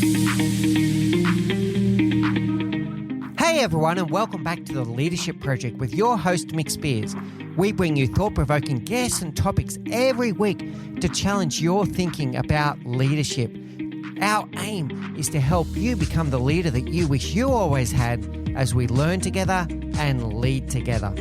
Hey everyone, and welcome back to the Leadership Project with your host Mick Spiers. We bring you thought-provoking guests and topics every week to challenge your thinking about leadership. Our aim is to help you become the leader that you wish you always had as we learn together and lead together.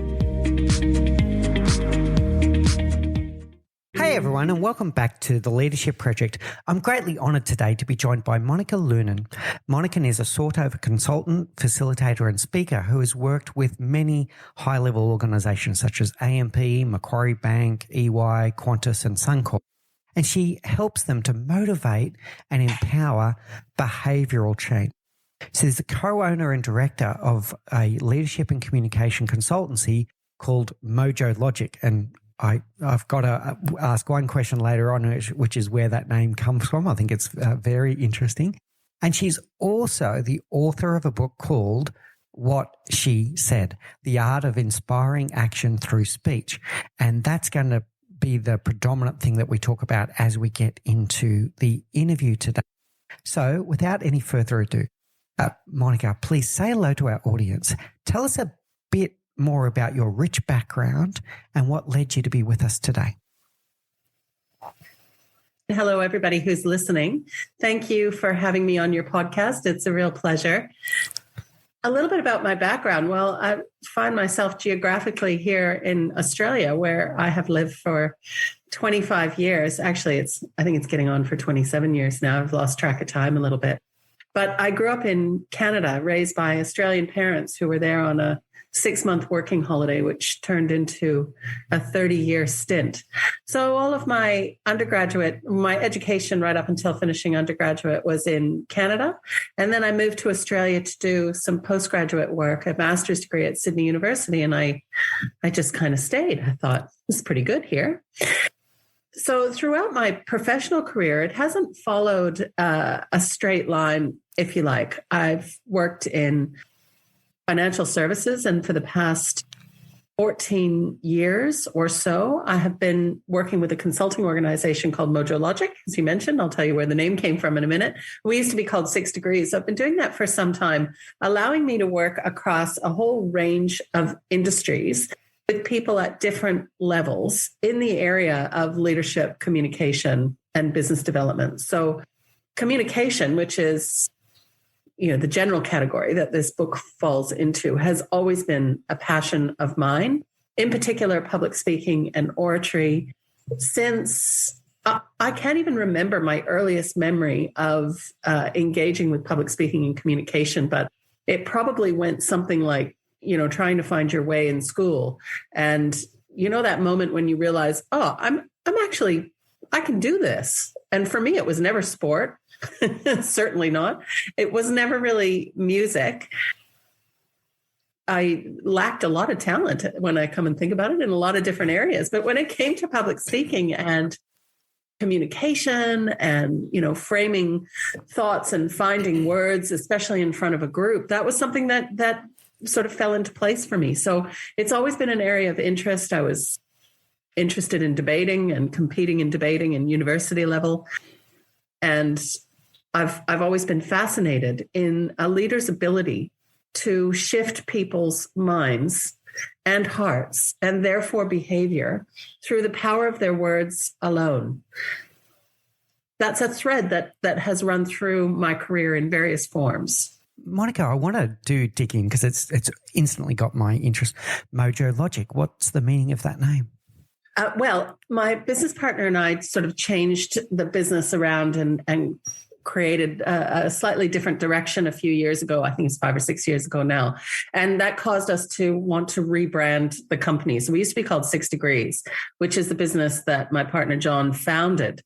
Hey everyone, and welcome back to the Leadership Project. I'm greatly honoured today to be joined by Monica Lunin. Monica is a sought-over consultant, facilitator and speaker who has worked with many high-level organisations such as AMP, Macquarie Bank, EY, Qantas and Suncor. And she helps them to motivate and empower behavioural change. So she's the co-owner and director of a leadership and communication consultancy called MojoLogic, and I've got to ask one question later on, which is where that name comes from. I think it's very interesting. And she's also the author of a book called What She Said, The Art of Inspiring Action Through Speech. And that's going to be the predominant thing that we talk about as we get into the interview today. So without any further ado, Monica, please say hello to our audience. Tell us a bit more about your rich background and what led you to be with us today. Hello, everybody who's listening. Thank you for having me on your podcast. It's a real pleasure. A little bit about my background. Well, I find myself geographically here in Australia, where I have lived for 25 years. Actually, I think it's getting on for 27 years now. I've lost track of time a little bit. But I grew up in Canada, raised by Australian parents who were there on a 6-month working holiday, which turned into a 30-year stint. So all of my education right up until finishing undergraduate was in Canada. And then I moved to Australia to do some postgraduate work, a master's degree at Sydney University. And I just kind of stayed. I thought, this is pretty good here. So throughout my professional career, it hasn't followed a straight line, if you like. I've worked in financial services, and for the past 14 years or so, I have been working with a consulting organization called MojoLogic, as you mentioned. I'll tell you where the name came from in a minute. We used to be called 6 Degrees. So I've been doing that for some time, allowing me to work across a whole range of industries with people at different levels in the area of leadership, communication, and business development. So communication, which is the general category that this book falls into, has always been a passion of mine, in particular public speaking and oratory. Since I can't even remember my earliest memory of engaging with public speaking and communication, but it probably went something like, trying to find your way in school. And that moment when you realize, I can do this. And for me, it was never sport. Certainly not. It was never really music. I lacked a lot of talent when I come and think about it in a lot of different areas. But when it came to public speaking and communication and, framing thoughts and finding words, especially in front of a group, that was something that sort of fell into place for me. So it's always been an area of interest. I was interested in debating and competing in debating in university level. And I've always been fascinated in a leader's ability to shift people's minds and hearts, and therefore behavior, through the power of their words alone. That's a thread that has run through my career in various forms. Monica, I want to dig in because it's instantly got my interest. MojoLogic, what's the meaning of that name? Well, my business partner and I sort of changed the business around and created a slightly different direction a few years ago. I think it's 5 or 6 years ago now. And that caused us to want to rebrand the company. So we used to be called 6 Degrees, which is the business that my partner John founded.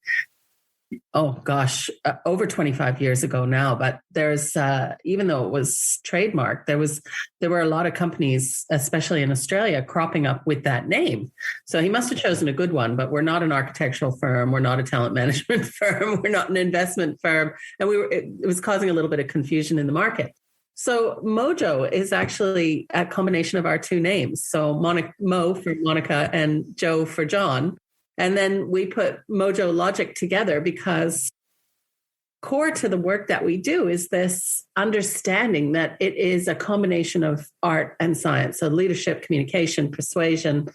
Over 25 years ago now. But there's, even though it was trademarked, there were a lot of companies, especially in Australia, cropping up with that name. So he must have chosen a good one, but we're not an architectural firm. We're not a talent management firm. We're not an investment firm. And it was causing a little bit of confusion in the market. So Mojo is actually a combination of our two names. So Mo for Monica and Joe for John. And then we put MojoLogic together because core to the work that we do is this understanding that it is a combination of art and science. So leadership, communication, persuasion,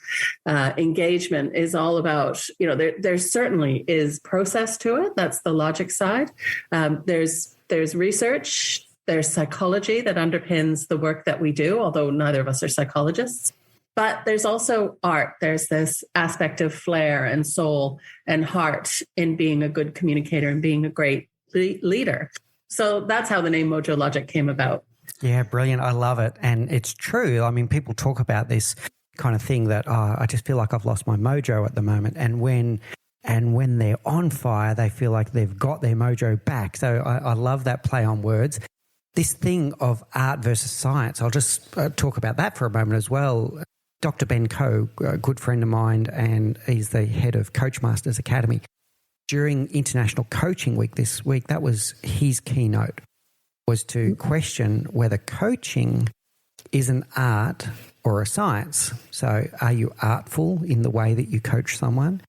engagement is all about, there certainly is process to it. That's the logic side. There's research, there's psychology that underpins the work that we do, although neither of us are psychologists. But there's also art. There's this aspect of flair and soul and heart in being a good communicator and being a great leader. So that's how the name MojoLogic came about. Yeah, brilliant. I love it. And it's true. I mean, people talk about this kind of thing that, I just feel like I've lost my mojo at the moment. And when they're on fire, they feel like they've got their mojo back. So I love that play on words. This thing of art versus science, I'll just talk about that for a moment as well. Dr. Ben Coe, a good friend of mine, and he's the head of Coachmasters Academy. During International Coaching Week this week, that was his keynote, was to question whether coaching is an art or a science. So are you artful in the way that you coach someone,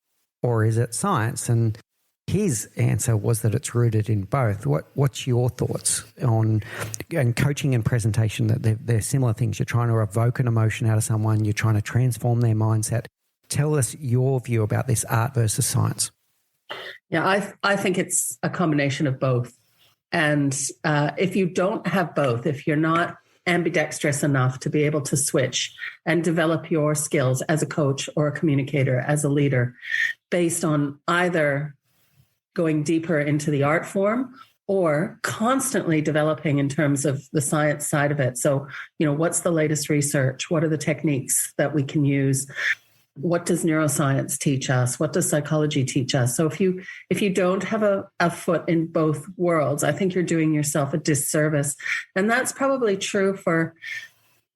or is it science? And his answer was that it's rooted in both. What's your thoughts on and coaching and presentation, that they're similar things? You're trying to evoke an emotion out of someone. You're trying to transform their mindset. Tell us your view about this art versus science. Yeah, I think it's a combination of both. And if you don't have both, if you're not ambidextrous enough to be able to switch and develop your skills as a coach or a communicator, as a leader, based on either going deeper into the art form or constantly developing in terms of the science side of it. So, what's the latest research? What are the techniques that we can use? What does neuroscience teach us? What does psychology teach us? So if you don't have a foot in both worlds, I think you're doing yourself a disservice. And that's probably true for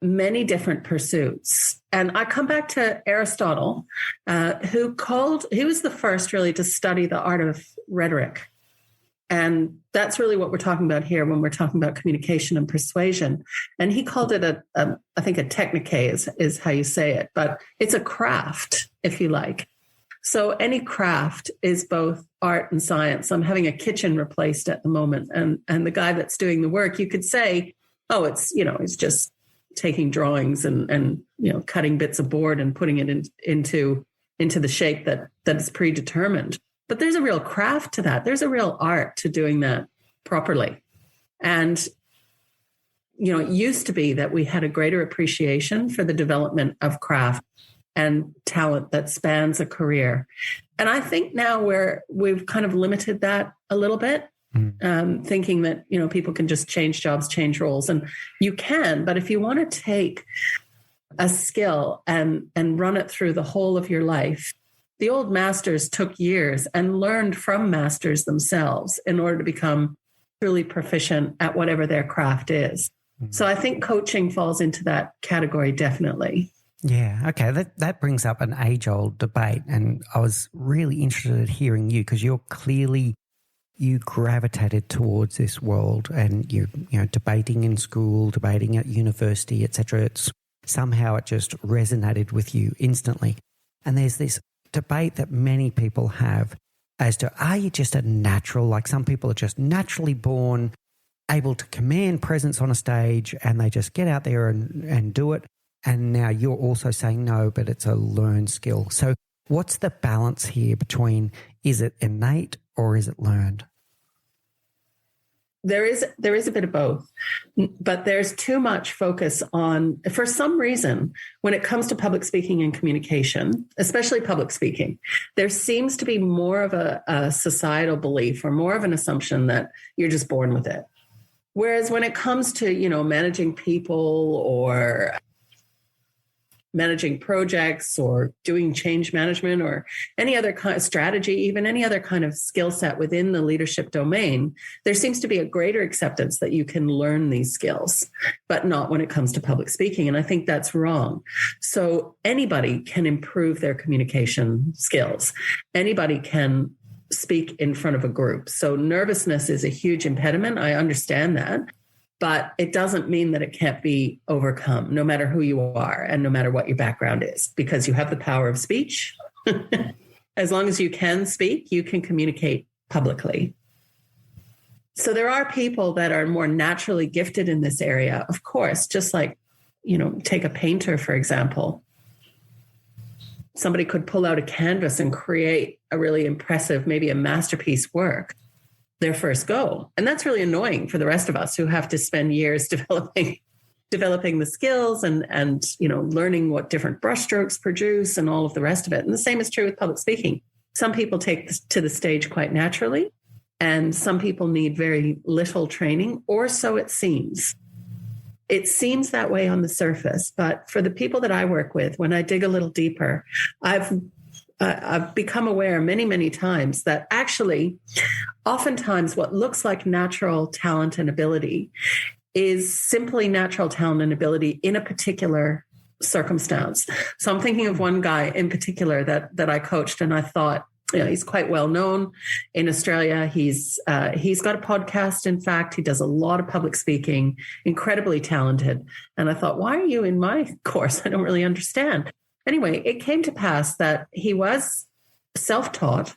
many different pursuits. And I come back to Aristotle, he was the first really to study the art of rhetoric. And that's really what we're talking about here when we're talking about communication and persuasion. And he called it I think a technique is how you say it, but it's a craft, if you like. So any craft is both art and science. I'm having a kitchen replaced at the moment. And the guy that's doing the work, you could say, oh, it's just taking drawings and cutting bits of board and putting it into the shape that is predetermined. But there's a real craft to that. There's a real art to doing that properly. And, it used to be that we had a greater appreciation for the development of craft and talent that spans a career. And I think now we've kind of limited that a little bit, thinking that, people can just change jobs, change roles. And you can, but if you want to take a skill and run it through the whole of your life, the old masters took years and learned from masters themselves in order to become truly proficient at whatever their craft is. Mm-hmm. So I think coaching falls into that category, definitely. Yeah, okay. That brings up an age-old debate, and I was really interested in hearing you because you gravitated towards this world, and you debating in school, debating at university, etc. Somehow it just resonated with you instantly. And there's this debate that many people have as to, are you just a natural, like some people are just naturally born, able to command presence on a stage and they just get out there and do it. And now you're also saying no, but it's a learned skill. So what's the balance here between, is it innate or is it learned? There is a bit of both, but there's too much focus on, for some reason, when it comes to public speaking and communication, especially public speaking, there seems to be more of a societal belief or more of an assumption that you're just born with it. Whereas when it comes to, managing people or managing projects or doing change management or any other kind of strategy, even any other kind of skill set within the leadership domain, there seems to be a greater acceptance that you can learn these skills, but not when it comes to public speaking. And I think that's wrong. So anybody can improve their communication skills. Anybody can speak in front of a group. So nervousness is a huge impediment. I understand that. But it doesn't mean that it can't be overcome, no matter who you are and no matter what your background is, because you have the power of speech. As long as you can speak, you can communicate publicly. So there are people that are more naturally gifted in this area, of course, just like, take a painter, for example. Somebody could pull out a canvas and create a really impressive, maybe a masterpiece work, their first go. And that's really annoying for the rest of us who have to spend years developing the skills and learning what different brushstrokes produce and all of the rest of it. And the same is true with public speaking. Some people take this to the stage quite naturally, and some people need very little training, or so it seems. It seems that way on the surface, but for the people that I work with, when I dig a little deeper, I've become aware many, many times that actually, oftentimes what looks like natural talent and ability is simply natural talent and ability in a particular circumstance. So I'm thinking of one guy in particular that I coached, and I thought, he's quite well known in Australia. He's got a podcast. In fact, he does a lot of public speaking, incredibly talented. And I thought, why are you in my course? I don't really understand. Anyway, it came to pass that he was self-taught.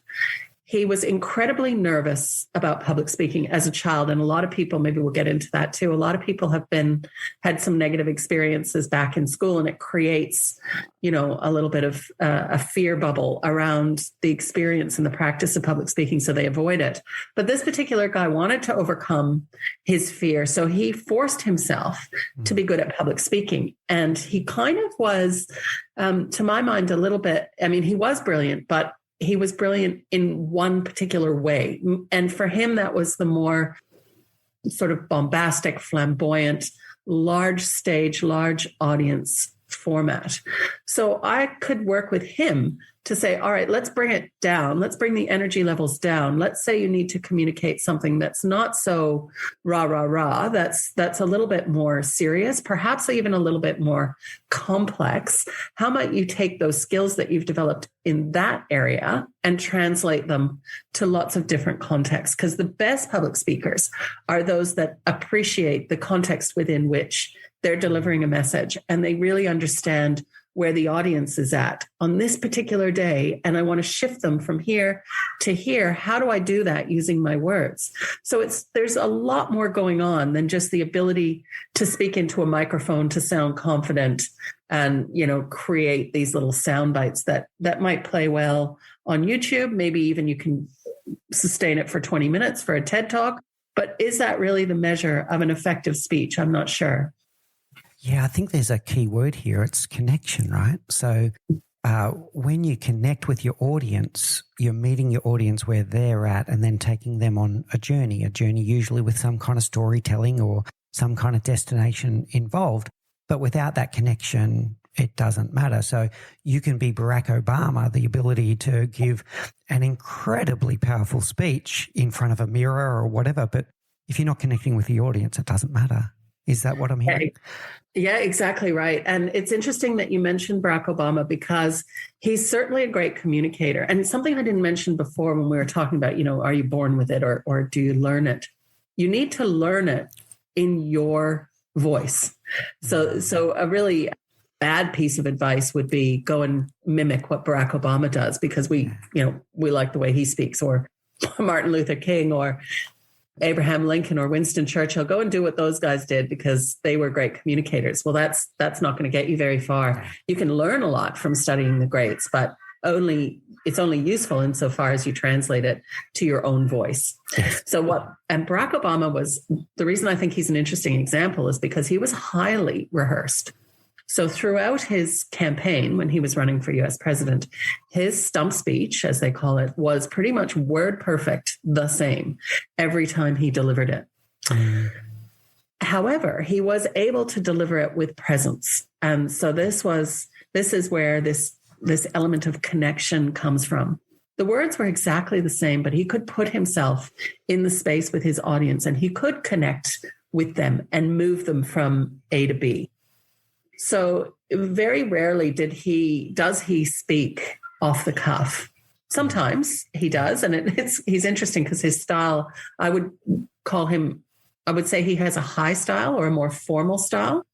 He was incredibly nervous about public speaking as a child. And a lot of people, maybe we'll get into that too. A lot of people have had some negative experiences back in school, and it creates, a little bit of a fear bubble around the experience and the practice of public speaking. So they avoid it. But this particular guy wanted to overcome his fear. So he forced himself to be good at public speaking. And he kind of was, to my mind, a little bit, he was brilliant, but he was brilliant in one particular way. And for him, that was the more sort of bombastic, flamboyant, large stage, large audience format. So I could work with him to say, all right, let's bring it down. Let's bring the energy levels down. Let's say you need to communicate something that's not so rah, rah, rah. That's a little bit more serious, perhaps even a little bit more complex. How might you take those skills that you've developed in that area and translate them to lots of different contexts? Because the best public speakers are those that appreciate the context within which they're delivering a message, and they really understand where the audience is at on this particular day. And I want to shift them from here to here. How do I do that using my words? So there's a lot more going on than just the ability to speak into a microphone, to sound confident and, create these little sound bites that might play well on YouTube. Maybe even you can sustain it for 20 minutes for a TED Talk. But is that really the measure of an effective speech? I'm not sure. Yeah, I think there's a key word here. It's connection, right? So when you connect with your audience, you're meeting your audience where they're at and then taking them on a journey usually with some kind of storytelling or some kind of destination involved. But without that connection, it doesn't matter. So you can be Barack Obama, the ability to give an incredibly powerful speech in front of a mirror or whatever. But if you're not connecting with the audience, it doesn't matter. Is that what I'm hearing? Yeah, exactly right. And it's interesting that you mentioned Barack Obama, because he's certainly a great communicator. And something I didn't mention before when we were talking about, are you born with it or do you learn it? You need to learn it in your voice. So a really bad piece of advice would be go and mimic what Barack Obama does, because we like the way he speaks, or Martin Luther King or Abraham Lincoln or Winston Churchill. Go and do what those guys did because they were great communicators. Well, that's not going to get you very far. You can learn a lot from studying the greats, but it's only useful insofar as you translate it to your own voice. And Barack Obama was, the reason I think he's an interesting example is because he was highly rehearsed. So throughout his campaign, when he was running for US president, his stump speech, as they call it, was pretty much word perfect, the same every time he delivered it. However, he was able to deliver it with presence. And so this is where this element of connection comes from. The words were exactly the same, but he could put himself in the space with his audience and he could connect with them and move them from A to B. So very rarely does he speak off the cuff. Sometimes he does. And he's interesting because his style, I would say he has a high style or a more formal style.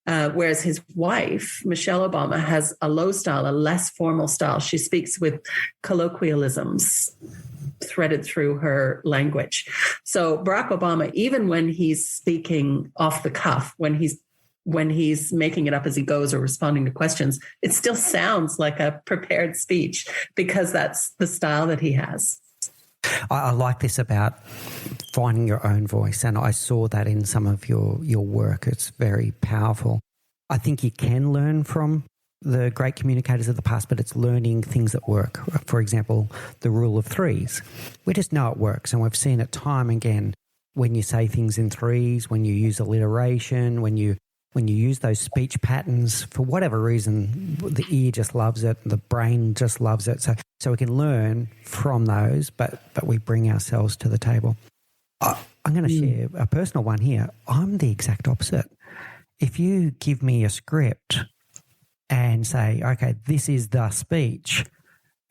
Whereas his wife, Michelle Obama, has a low style, a less formal style. She speaks with colloquialisms threaded through her language. So Barack Obama, even when he's speaking off the cuff, when he's making it up as he goes or responding to questions, it still sounds like a prepared speech because that's the style that he has. I like this about finding your own voice, and I saw that in some of your work. It's very powerful. I think you can learn from the great communicators of the past, but it's learning things that work. For example, the rule of threes. We just know it works, and we've seen it time and again when you say things in threes, when you use alliteration, when you use those speech patterns. For whatever reason, the ear just loves it, the brain just loves it. So we can learn from those, but we bring ourselves to the table. I'm going to share a personal one here. I'm the exact opposite. If you give me a script and say, okay, this is the speech,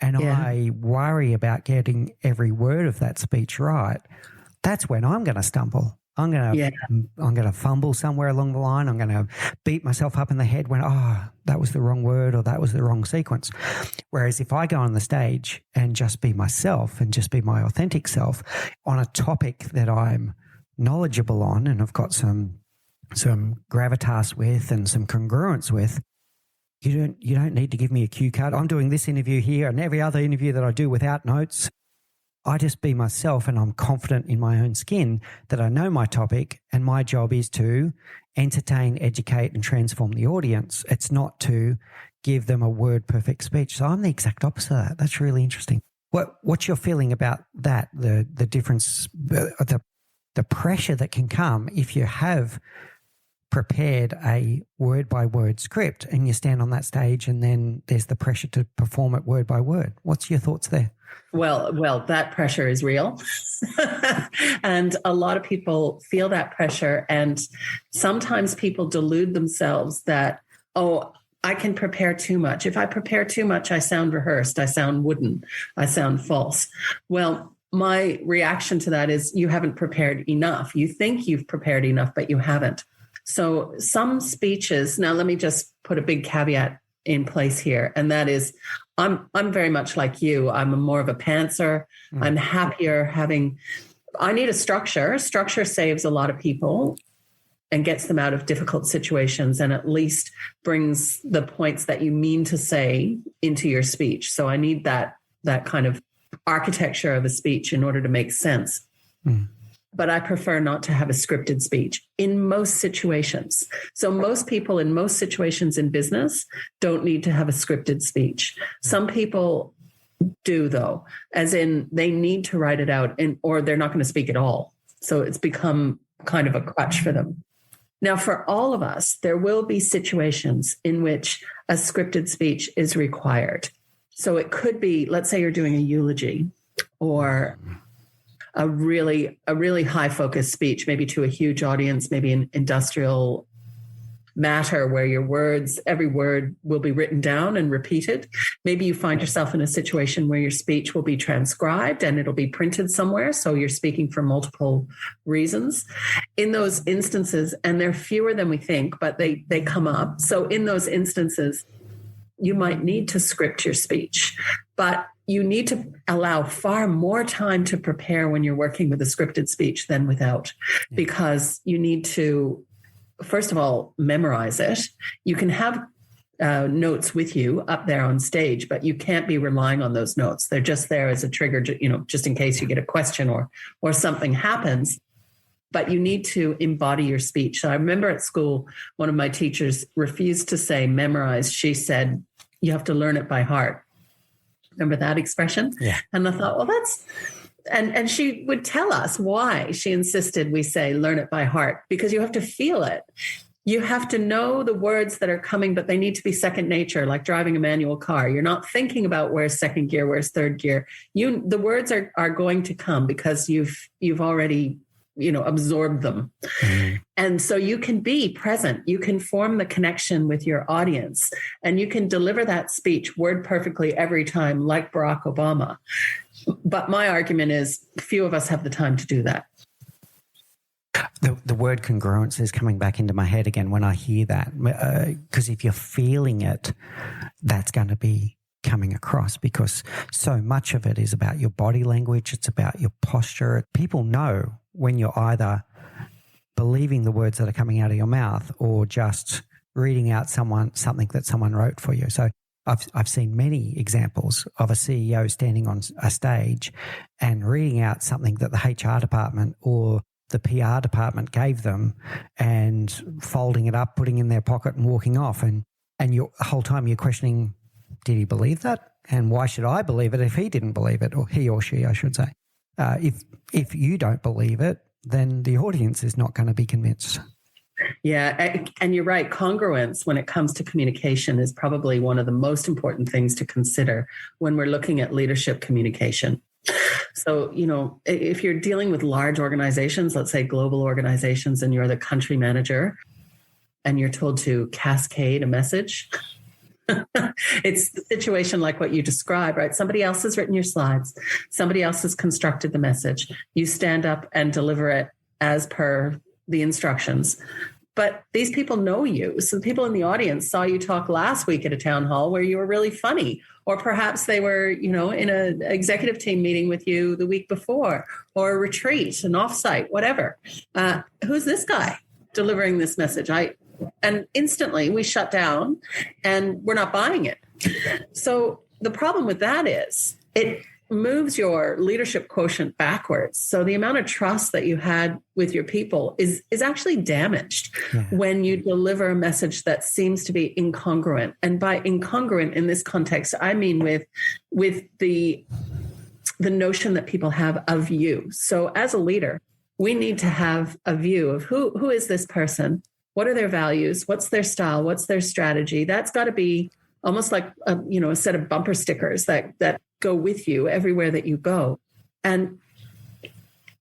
and I worry about getting every word of that speech right, that's when I'm going to stumble. I'm going to fumble somewhere along the line. I'm going to beat myself up in the head when, that was the wrong word or that was the wrong sequence. Whereas if I go on the stage and just be myself and just be my authentic self on a topic that I'm knowledgeable on and I've got some gravitas with and some congruence with, you don't need to give me a cue card. I'm doing this interview here and every other interview that I do without notes. I just be myself and I'm confident in my own skin that I know my topic and my job is to entertain, educate and transform the audience. It's not to give them a word perfect speech. So I'm the exact opposite of that. That's really interesting. What's your feeling about that, the difference, the pressure that can come if you have prepared a word-by-word script and you stand on that stage and then there's the pressure to perform it word by word? What's your thoughts there? Well, that pressure is real. And a lot of people feel that pressure. And sometimes people delude themselves that, I can prepare too much. If I prepare too much, I sound rehearsed. I sound wooden. I sound false. Well, my reaction to that is you haven't prepared enough. You think you've prepared enough, but you haven't. So some speeches, now let me just put a big caveat in place here. And that is, I'm very much like you. I'm more of a pantser. I'm happier I need a structure. Structure saves a lot of people and gets them out of difficult situations and at least brings the points that you mean to say into your speech. So I need that kind of architecture of a speech in order to make sense. But I prefer not to have a scripted speech in most situations. So most people in most situations in business don't need to have a scripted speech. Some people do, though, as in they need to write it out or they're not going to speak at all. So it's become kind of a crutch for them. Now, for all of us, there will be situations in which a scripted speech is required. So it could be, let's say you're doing a eulogy or a really high focus speech, maybe to a huge audience, maybe an industrial matter where every word will be written down and repeated. Maybe you find yourself in a situation where your speech will be transcribed and it'll be printed somewhere. So you're speaking for multiple reasons. In those instances, and they're fewer than we think, but they come up. So in those instances, you might need to script your speech, but you need to allow far more time to prepare when you're working with a scripted speech than without, because you need to, first of all, memorize it. You can have notes with you up there on stage, but you can't be relying on those notes. They're just there as a trigger, just in case you get a question or something happens. But you need to embody your speech. So I remember at school, one of my teachers refused to say memorize. She said, you have to learn it by heart. Remember that expression? Yeah. And I thought, well, that's, and she would tell us why she insisted we say learn it by heart, because you have to feel it. You have to know the words that are coming, but they need to be second nature, like driving a manual car. You're not thinking about where's second gear, where's third gear. The words are going to come because you've already absorb them. And so you can be present. You can form the connection with your audience and you can deliver that speech word perfectly every time, like Barack Obama. But my argument is few of us have the time to do that. The word congruence is coming back into my head again when I hear that, because if you're feeling it, that's going to be coming across, because so much of it is about your body language. It's about your posture. People know when you're either believing the words that are coming out of your mouth or just reading out something that someone wrote for you. So I've seen many examples of a CEO standing on a stage and reading out something that the HR department or the PR department gave them and folding it up, putting it in their pocket and walking off. And the whole time you're questioning, did he believe that? And why should I believe it if he didn't believe it? Or he or she, I should say. If you don't believe it, then the audience is not going to be convinced. Yeah, and you're right. Congruence when it comes to communication is probably one of the most important things to consider when we're looking at leadership communication. So, if you're dealing with large organizations, let's say global organizations, and you're the country manager and you're told to cascade a message, it's the situation like what you described, right? Somebody else has written your slides. Somebody else has constructed the message. You stand up and deliver it as per the instructions. But these people know you. So the people in the audience saw you talk last week at a town hall where you were really funny. Or perhaps they were, in an executive team meeting with you the week before, or a retreat, an offsite, whatever. Who's this guy delivering this message? And instantly we shut down and we're not buying it. So the problem with that is it moves your leadership quotient backwards. So the amount of trust that you had with your people is actually damaged when you deliver a message that seems to be incongruent. And by incongruent in this context, I mean with the notion that people have of you. So as a leader, we need to have a view of who is this person? What are their values? What's their style? What's their strategy? That's got to be almost like a set of bumper stickers that go with you everywhere that you go. And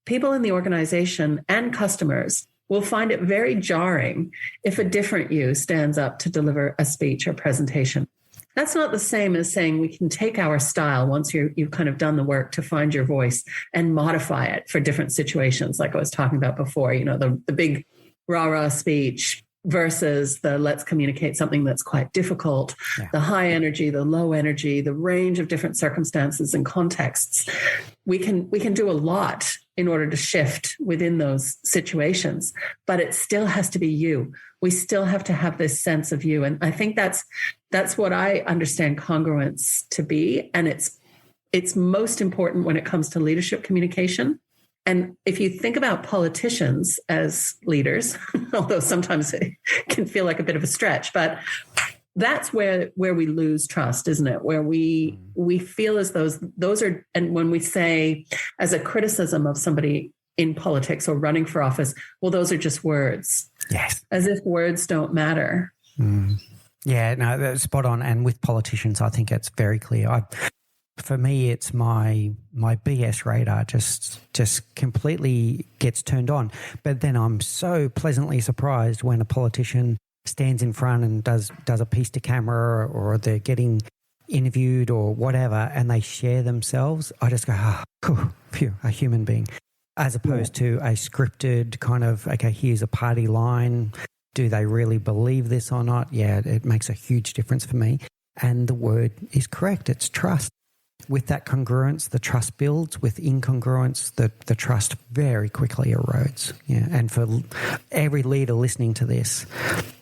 people in the organization and customers will find it very jarring if a different you stands up to deliver a speech or presentation. That's not the same as saying we can take our style once you've kind of done the work to find your voice and modify it for different situations, like I was talking about before, the big rah-rah speech versus the let's communicate something that's quite difficult, the high energy, the low energy, the range of different circumstances and contexts. We can do a lot in order to shift within those situations, but it still has to be you. We still have to have this sense of you. And I think that's what I understand congruence to be. And it's most important when it comes to leadership communication. And if you think about politicians as leaders, although sometimes it can feel like a bit of a stretch, but that's where we lose trust, isn't it? Where we feel as those are, and when we say as a criticism of somebody in politics or running for office, well, those are just words. Yes. As if words don't matter. Mm. Yeah, no, that's spot on. And with politicians, I think it's very clear. For me, it's my BS radar just completely gets turned on. But then I'm so pleasantly surprised when a politician stands in front and does a piece to camera, or they're getting interviewed or whatever, and they share themselves. I just go, phew, a human being, as opposed to a scripted kind of, okay, here's a party line. Do they really believe this or not? Yeah, it makes a huge difference for me. And the word is correct. It's trust. With that congruence, the trust builds. With incongruence, the trust very quickly erodes. Yeah, and for every leader listening to this,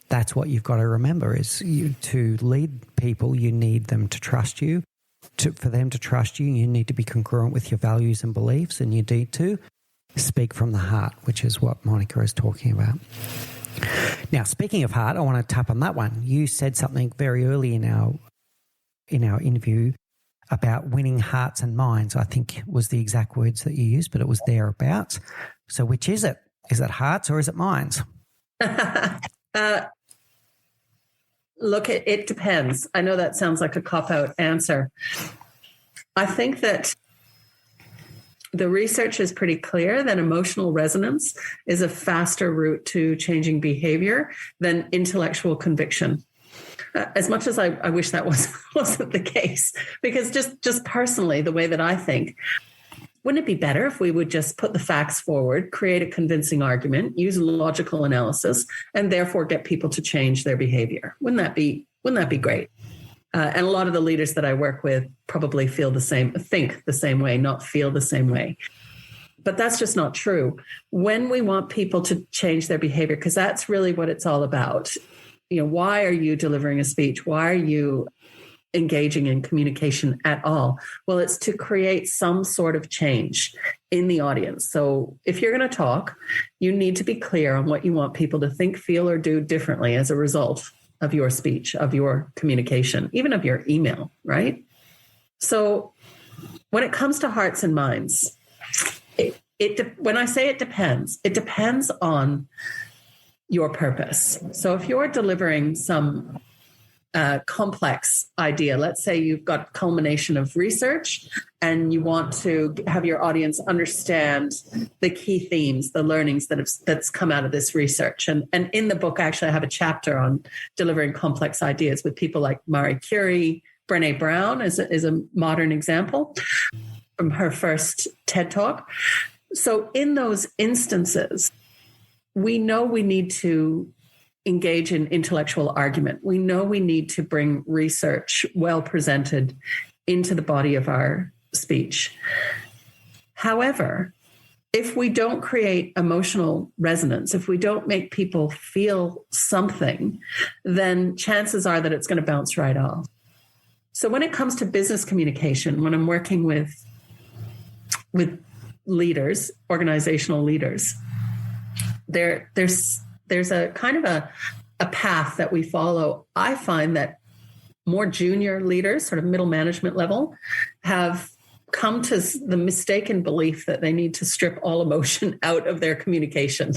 that's what you've got to remember: is to lead people, you need them to trust you. For them to trust you, you need to be congruent with your values and beliefs, and you need to speak from the heart, which is what Monica is talking about. Now, speaking of heart, I want to tap on that one. You said something very early in our interview about winning hearts and minds, I think was the exact words that you used, but it was thereabouts. So which is it? Is it hearts or is it minds? Look, it depends. I know that sounds like a cop-out answer. I think that the research is pretty clear that emotional resonance is a faster route to changing behavior than intellectual conviction. As much as I wish that wasn't the case, because just personally, the way that I think, wouldn't it be better if we would just put the facts forward, create a convincing argument, use logical analysis, and therefore get people to change their behavior? Wouldn't that be great? And a lot of the leaders that I work with probably think the same way, not feel the same way. But that's just not true. When we want people to change their behavior, because that's really what it's all about. Why are you delivering a speech? Why are you engaging in communication at all? Well, it's to create some sort of change in the audience. So if you're going to talk, you need to be clear on what you want people to think, feel, or do differently as a result of your speech, of your communication, even of your email, right? So when it comes to hearts and minds, when I say it depends on your purpose. So if you're delivering some complex idea, let's say you've got a culmination of research and you want to have your audience understand the key themes, the learnings that's come out of this research. And in the book, actually, I have a chapter on delivering complex ideas with people like Marie Curie. Brené Brown is a modern example from her first TED Talk. So in those instances, we know we need to engage in intellectual argument. We know we need to bring research well presented into the body of our speech. However, if we don't create emotional resonance, if we don't make people feel something, then chances are that it's going to bounce right off. So when it comes to business communication, when I'm working with leaders, organizational leaders, there's a kind of a path that we follow. I find that more junior leaders, sort of middle management level, have come to the mistaken belief that they need to strip all emotion out of their communication.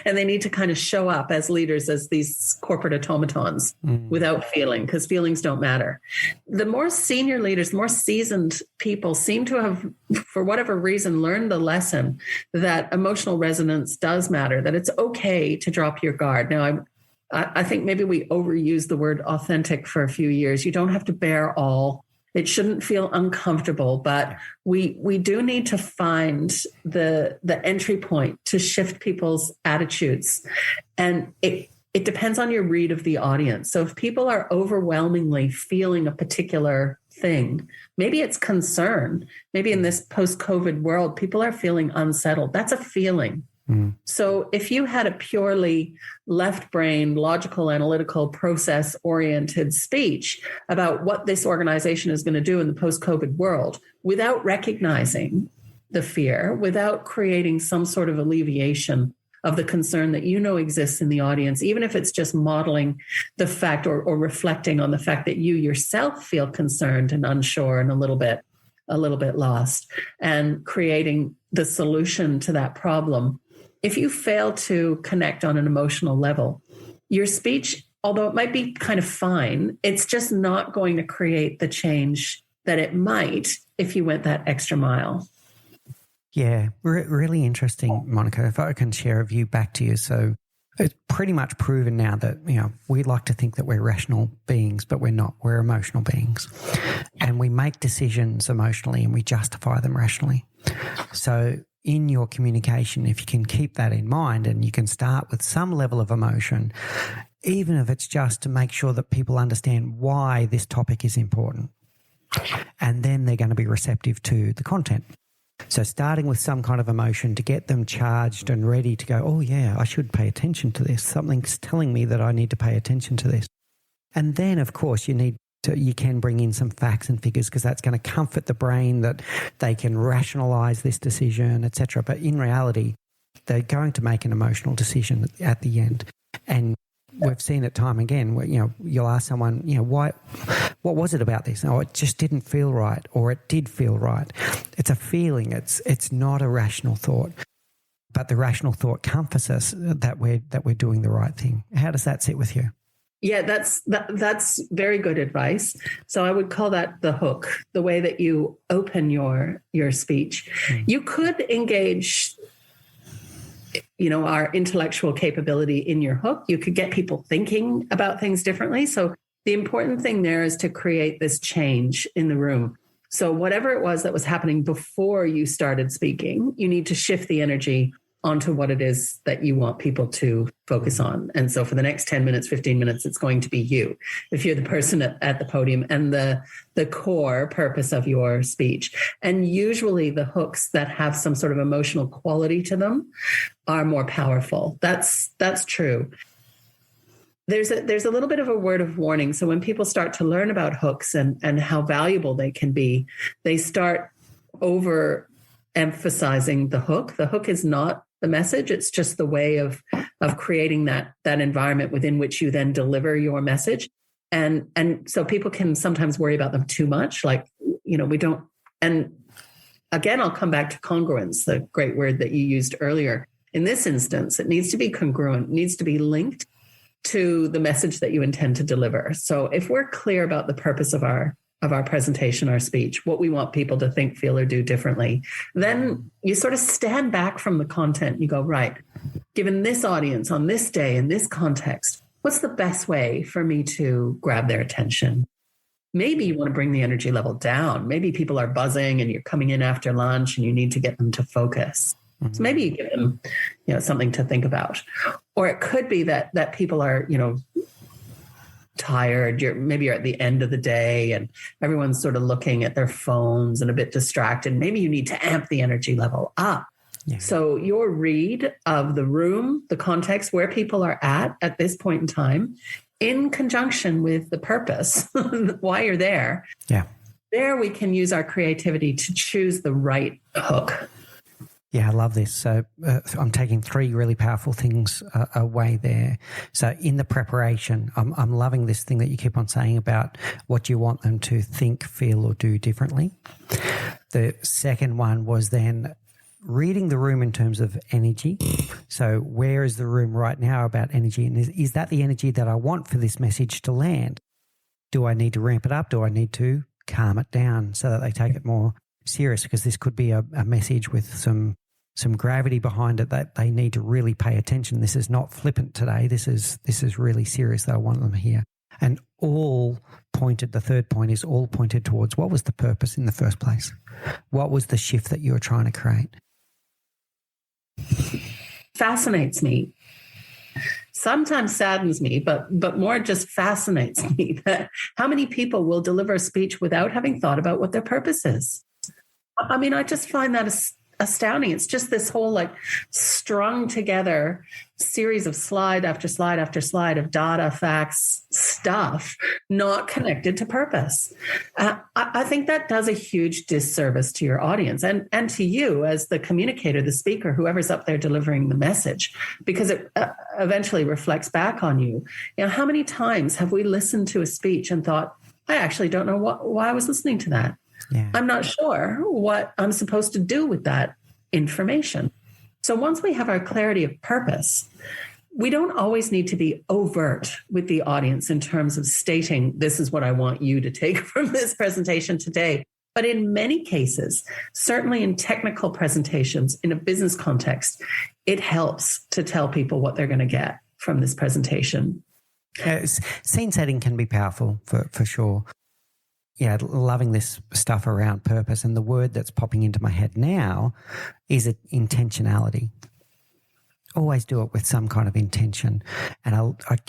And they need to kind of show up as leaders as these corporate automatons without feeling, because feelings don't matter. The more senior leaders, the more seasoned people seem to have, for whatever reason, learned the lesson that emotional resonance does matter, that it's okay to drop your guard. Now, I think maybe we overused the word authentic for a few years. You don't have to bear all. It shouldn't feel uncomfortable, but we do need to find the entry point to shift people's attitudes. And it depends on your read of the audience. So if people are overwhelmingly feeling a particular thing, maybe it's concern. Maybe in this post-COVID world, people are feeling unsettled. That's a feeling. So if you had a purely left brain, logical, analytical, process-oriented speech about what this organization is going to do in the post-COVID world, without recognizing the fear, without creating some sort of alleviation of the concern that exists in the audience, even if it's just modeling the fact or reflecting on the fact that you yourself feel concerned and unsure and a little bit lost, and creating the solution to that problem. If you fail to connect on an emotional level, your speech, although it might be kind of fine, it's just not going to create the change that it might if you went that extra mile. Yeah, really interesting, Monica. If I can share a view back to you. So it's pretty much proven now that, we like to think that we're rational beings, but we're not. We're emotional beings. And we make decisions emotionally and we justify them rationally. So in your communication, if you can keep that in mind and you can start with some level of emotion, even if it's just to make sure that people understand why this topic is important, and then they're going to be receptive to the content. So starting with some kind of emotion to get them charged and ready to go, oh yeah, I should pay attention to this. Something's telling me that I need to pay attention to this. And then, of course, you can bring in some facts and figures, because that's going to comfort the brain that they can rationalize this decision, etc. But in reality, they're going to make an emotional decision at the end. And we've seen it time again where, you'll ask someone, what was it about this? Oh, it just didn't feel right, or it did feel right. It's a feeling. It's not a rational thought. But the rational thought comforts us that we're doing the right thing. How does that sit with you? Yeah, that's very good advice. So I would call that the hook, the way that you open your speech. You could engage, our intellectual capability in your hook. You could get people thinking about things differently. So the important thing there is to create this change in the room. So whatever it was that was happening before you started speaking, you need to shift the energy onto what it is that you want people to focus on. And so for the next 10 minutes, 15 minutes, it's going to be you. If you're the person at the podium and the core purpose of your speech. And usually the hooks that have some sort of emotional quality to them are more powerful. That's true. There's a little bit of a word of warning. So when people start to learn about hooks and how valuable they can be, they start over emphasizing the hook. The hook is not the message. It's just the way of creating that environment within which you then deliver your message. And so people can sometimes worry about them too much. Like, we don't. And again, I'll come back to congruence, the great word that you used earlier. In this instance, it needs to be congruent, it needs to be linked to the message that you intend to deliver. So if we're clear about the purpose of our presentation, our speech, what we want people to think, feel, or do differently, then you sort of stand back from the content. You go, right, given this audience on this day in this context, what's the best way for me to grab their attention? Maybe you want to bring the energy level down. Maybe people are buzzing and you're coming in after lunch and you need to get them to focus. Mm-hmm. So maybe you give them, something to think about. Or it could be that people are, tired. Maybe you're at the end of the day and everyone's sort of looking at their phones and a bit distracted. Maybe you need to amp the energy level up. Yeah. So your read of the room, the context, where people are at this point in time, in conjunction with the purpose, why you're there. Yeah. There we can use our creativity to choose the right hook. Yeah, I love this. So I'm taking 3 really powerful things away there. So in the preparation, I'm loving this thing that you keep on saying about what you want them to think, feel, or do differently. The second one was then reading the room in terms of energy. So where is the room right now about energy? And is that the energy that I want for this message to land? Do I need to ramp it up? Do I need to calm it down so that they take it more serious? Because this could be a message with some gravity behind it that they need to really pay attention. This is not flippant today. This is really serious that I want them here. And the third point is all pointed towards what was the purpose in the first place? What was the shift that you were trying to create? Fascinates me. Sometimes saddens me, but more just fascinates me that how many people will deliver a speech without having thought about what their purpose is. I mean, I just find that astounding. It's just this whole strung together series of slide after slide after slide of data, facts, stuff, not connected to purpose. I think that does a huge disservice to your audience and to you as the communicator, the speaker, whoever's up there delivering the message, because it eventually reflects back on you. How many times have we listened to a speech and thought, I actually don't know why I was listening to that. Yeah. I'm not sure what I'm supposed to do with that information. So once we have our clarity of purpose, we don't always need to be overt with the audience in terms of stating, this is what I want you to take from this presentation today. But in many cases, certainly in technical presentations, in a business context, it helps to tell people what they're going to get from this presentation. Scene setting can be powerful for sure. Yeah, loving this stuff around purpose. And the word that's popping into my head now is intentionality. Always do it with some kind of intention. And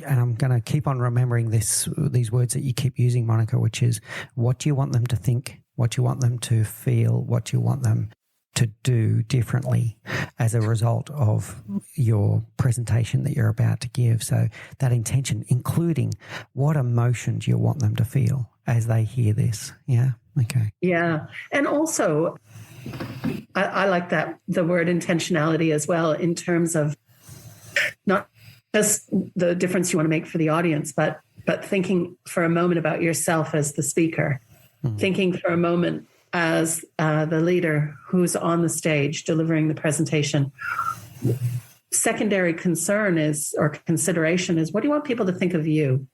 I'm going to keep on remembering these words that you keep using, Monica, which is what do you want them to think, what you want them to feel, what you want them to do differently as a result of your presentation that you're about to give. So that intention, including what emotions you want them to feel as they hear this. Yeah. Okay. Yeah. And also, I like the word intentionality as well, in terms of not just the difference you want to make for the audience, but thinking for a moment about yourself as the speaker, thinking for a moment as the leader who's on the stage delivering the presentation. Secondary consideration is, what do you want people to think of you?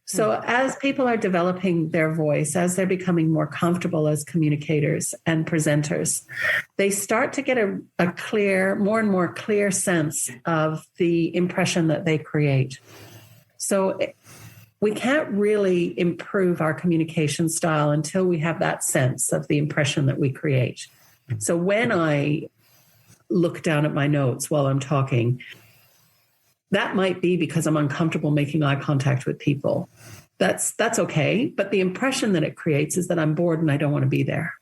So as people are developing their voice, as they're becoming more comfortable as communicators and presenters, they start to get a clear, more and more clear sense of the impression that they create. So we can't really improve our communication style until we have that sense of the impression that we create. So when I look down at my notes while I'm talking, that might be because I'm uncomfortable making eye contact with people. That's okay. But the impression that it creates is that I'm bored and I don't want to be there.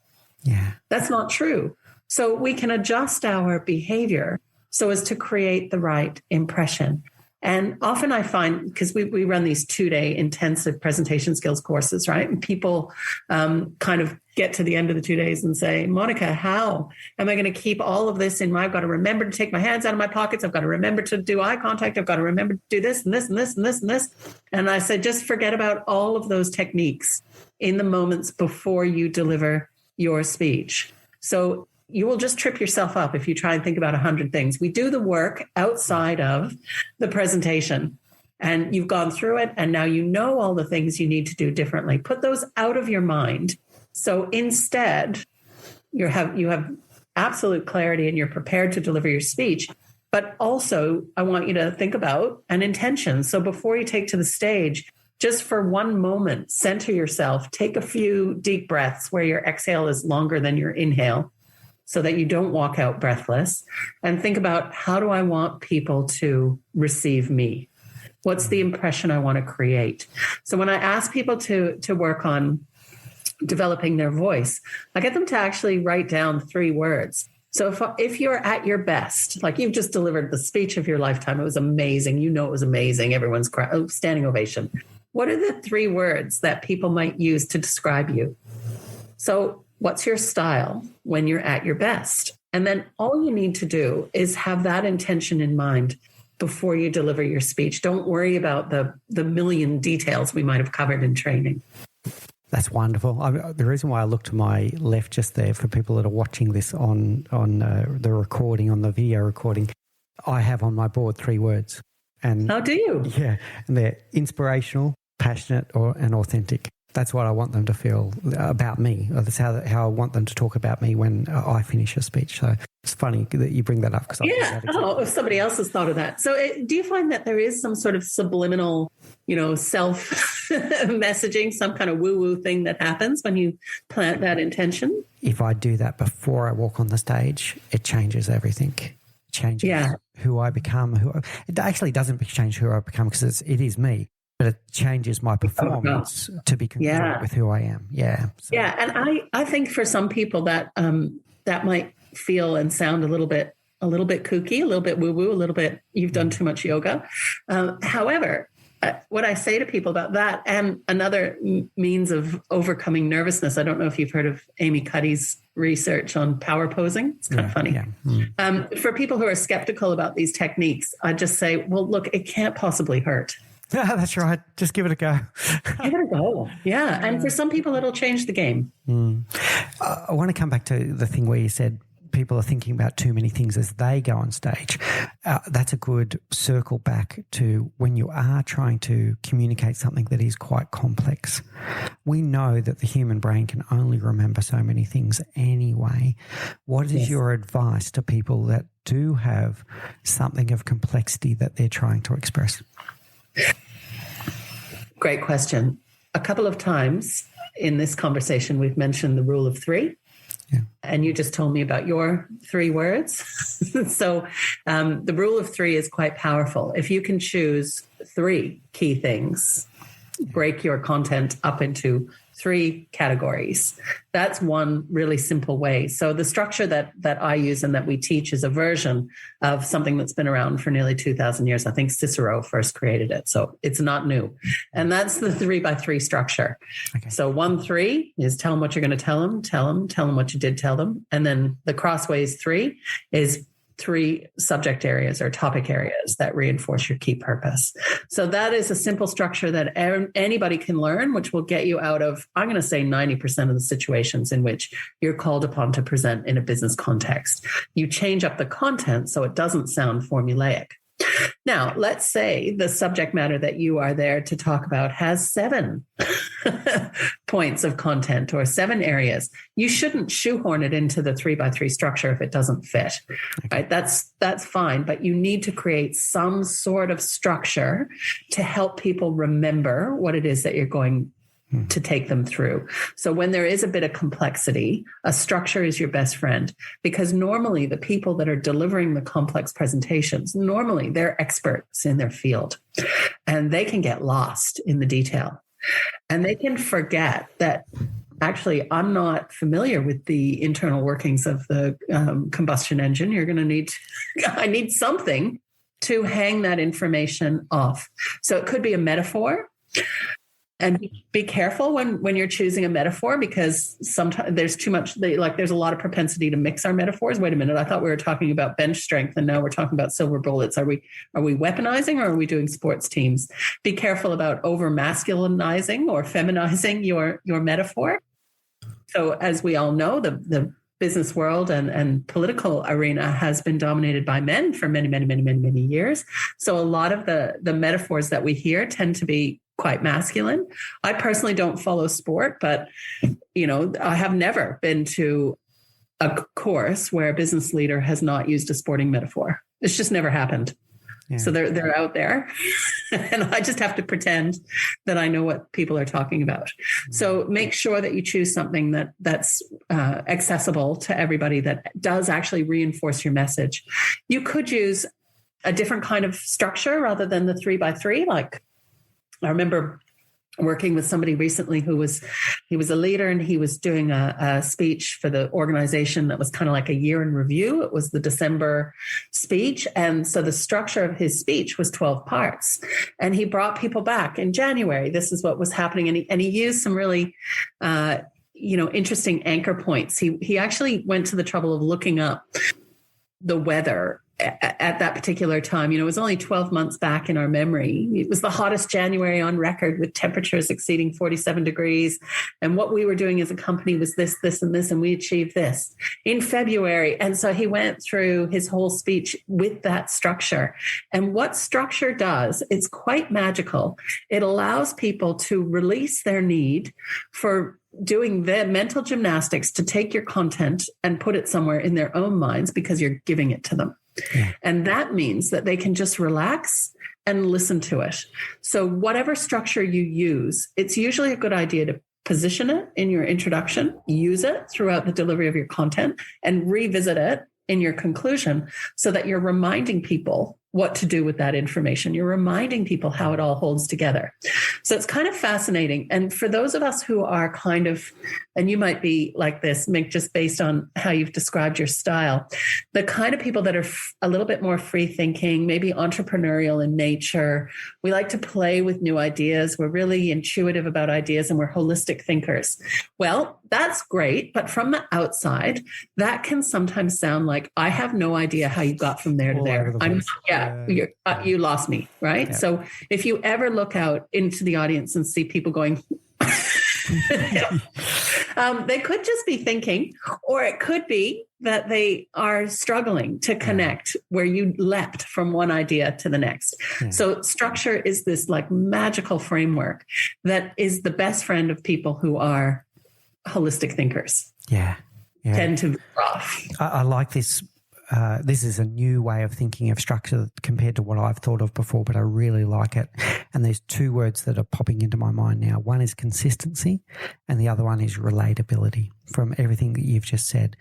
Yeah. That's not true. So we can adjust our behavior so as to create the right impression. And often I find, because we run these 2-day intensive presentation skills courses, right? And people kind of get to the end of the 2 days and say, Monica, how am I going to keep all of this in mind? I've got to remember to take my hands out of my pockets. I've got to remember to do eye contact. I've got to remember to do this and this and this and this and this. And I said, just forget about all of those techniques in the moments before you deliver your speech. So you will just trip yourself up if you try and think about 100 things. We do the work outside of the presentation, and you've gone through it, and now you know all the things you need to do differently. Put those out of your mind. So instead, you have absolute clarity and you're prepared to deliver your speech. But also, I want you to think about an intention. So before you take to the stage, just for one moment, center yourself, take a few deep breaths where your exhale is longer than your inhale, so that you don't walk out breathless, and think about, how do I want people to receive me? What's the impression I want to create? So when I ask people to work on developing their voice, I get them to actually write down 3 words. So if you're at your best, like you've just delivered the speech of your lifetime, it was amazing. You know it was amazing. Everyone's standing ovation. What are the 3 words that people might use to describe you? So what's your style when you're at your best? And then all you need to do is have that intention in mind before you deliver your speech. Don't worry about the million details we might have covered in training. That's wonderful. The reason why I look to my left just there, for people that are watching this on the recording, on the video recording, I have on my board 3 words. And how do you? Yeah, and they're inspirational, passionate, and authentic. That's what I want them to feel about me. That's how I want them to talk about me when I finish a speech. So it's funny that you bring that up. If somebody else has thought of that. So do you find that there is some sort of subliminal, self messaging, some kind of woo-woo thing that happens when you plant that intention? If I do that before I walk on the stage, it changes everything. It changes who I become. It actually doesn't change who I become, because it is me. But it changes my performance to be congruent with who I am. Yeah. So. Yeah. And I think for some people that that might feel and sound a little bit kooky, a little bit woo-woo, a little bit, you've done too much yoga. However, what I say to people about that, and another means of overcoming nervousness, I don't know if you've heard of Amy Cuddy's research on power posing. It's kind of funny. Yeah. For people who are skeptical about these techniques, I just say, well, look, it can't possibly hurt. Yeah, that's right. Just give it a go. Give it a go. Yeah. And for some people, it'll change the game. I want to come back to the thing where you said people are thinking about too many things as they go on stage. That's a good circle back to when you are trying to communicate something that is quite complex. We know that the human brain can only remember so many things anyway. What is your advice to people that do have something of complexity that they're trying to express? Great question. A couple of times in this conversation, we've mentioned the rule of 3. Yeah. And you just told me about your 3 words. So the rule of 3 is quite powerful. If you can choose 3 key things, break your content up into 3 categories. That's one really simple way. So the structure that I use and that we teach is a version of something that's been around for nearly 2,000 years. I think Cicero first created it, so it's not new. And that's the 3x3 structure. Okay. So 1-3 is tell them what you're going to tell them what you did tell them. And then the crossways 3 is 3 subject areas or topic areas that reinforce your key purpose. So that is a simple structure that anybody can learn, which will get you out of, I'm going to say 90% of the situations in which you're called upon to present in a business context. You change up the content so it doesn't sound formulaic. Now, let's say the subject matter that you are there to talk about has 7 points of content or 7 areas. You shouldn't shoehorn it into the 3x3 structure if it doesn't fit, right? That's fine, but you need to create some sort of structure to help people remember what it is that you're going to take them through. So when there is a bit of complexity, a structure is your best friend, because normally the people that are delivering the complex presentations, normally they're experts in their field and they can get lost in the detail and they can forget that actually I'm not familiar with the internal workings of the combustion engine. You're going to need, I need something to hang that information off. So it could be a metaphor. And be careful when you're choosing a metaphor, because sometimes there's too much, there's a lot of propensity to mix our metaphors. Wait a minute, I thought we were talking about bench strength and now we're talking about silver bullets. Are we weaponizing or are we doing sports teams? Be careful about over masculinizing or feminizing your metaphor. So as we all know, the business world and political arena has been dominated by men for many years. So a lot of the metaphors that we hear tend to be quite masculine. I personally don't follow sport, but I have never been to a course where a business leader has not used a sporting metaphor. It's just never happened. Yeah. So they're out there and I just have to pretend that I know what people are talking about. Mm-hmm. So make sure that you choose something that's accessible to everybody, that does actually reinforce your message. You could use a different kind of structure rather than the 3x3. Like I remember working with somebody recently he was a leader and he was doing a speech for the organization that was kind of like a year in review. It was the December speech. And so the structure of his speech was 12 parts. And he brought people back in January. This is what was happening. And he used some really, interesting anchor points. He actually went to the trouble of looking up the weather at that particular time. It was only 12 months back in our memory. It was the hottest January on record with temperatures exceeding 47 degrees. And what we were doing as a company was this, and this, and we achieved this in February. And so he went through his whole speech with that structure. And what structure does, it's quite magical. It allows people to release their need for doing the mental gymnastics to take your content and put it somewhere in their own minds because you're giving it to them. Yeah. And that means that they can just relax and listen to it. So whatever structure you use, it's usually a good idea to position it in your introduction, use it throughout the delivery of your content, and revisit it in your conclusion so that you're reminding people what to do with that information. You're reminding people how it all holds together. So it's kind of fascinating. And for those of us who are kind of, and you might be like this, Mick, just based on how you've described your style, the kind of people that are a little bit more free thinking, maybe entrepreneurial in nature, we like to play with new ideas. We're really intuitive about ideas and we're holistic thinkers. Well, that's great. But from the outside, that can sometimes sound like, I have no idea how you got from there to there. You lost me, right? Yeah. So if you ever look out into the audience and see people going, they could just be thinking, or it could be that they are struggling to connect where you leapt from one idea to the next. Yeah. So structure is this like magical framework that is the best friend of people who are holistic thinkers. Yeah. Tend to veer off. I like this. This is a new way of thinking of structure compared to what I've thought of before, but I really like it. And there's 2 words that are popping into my mind now. One is consistency and the other one is relatability from everything that you've just said.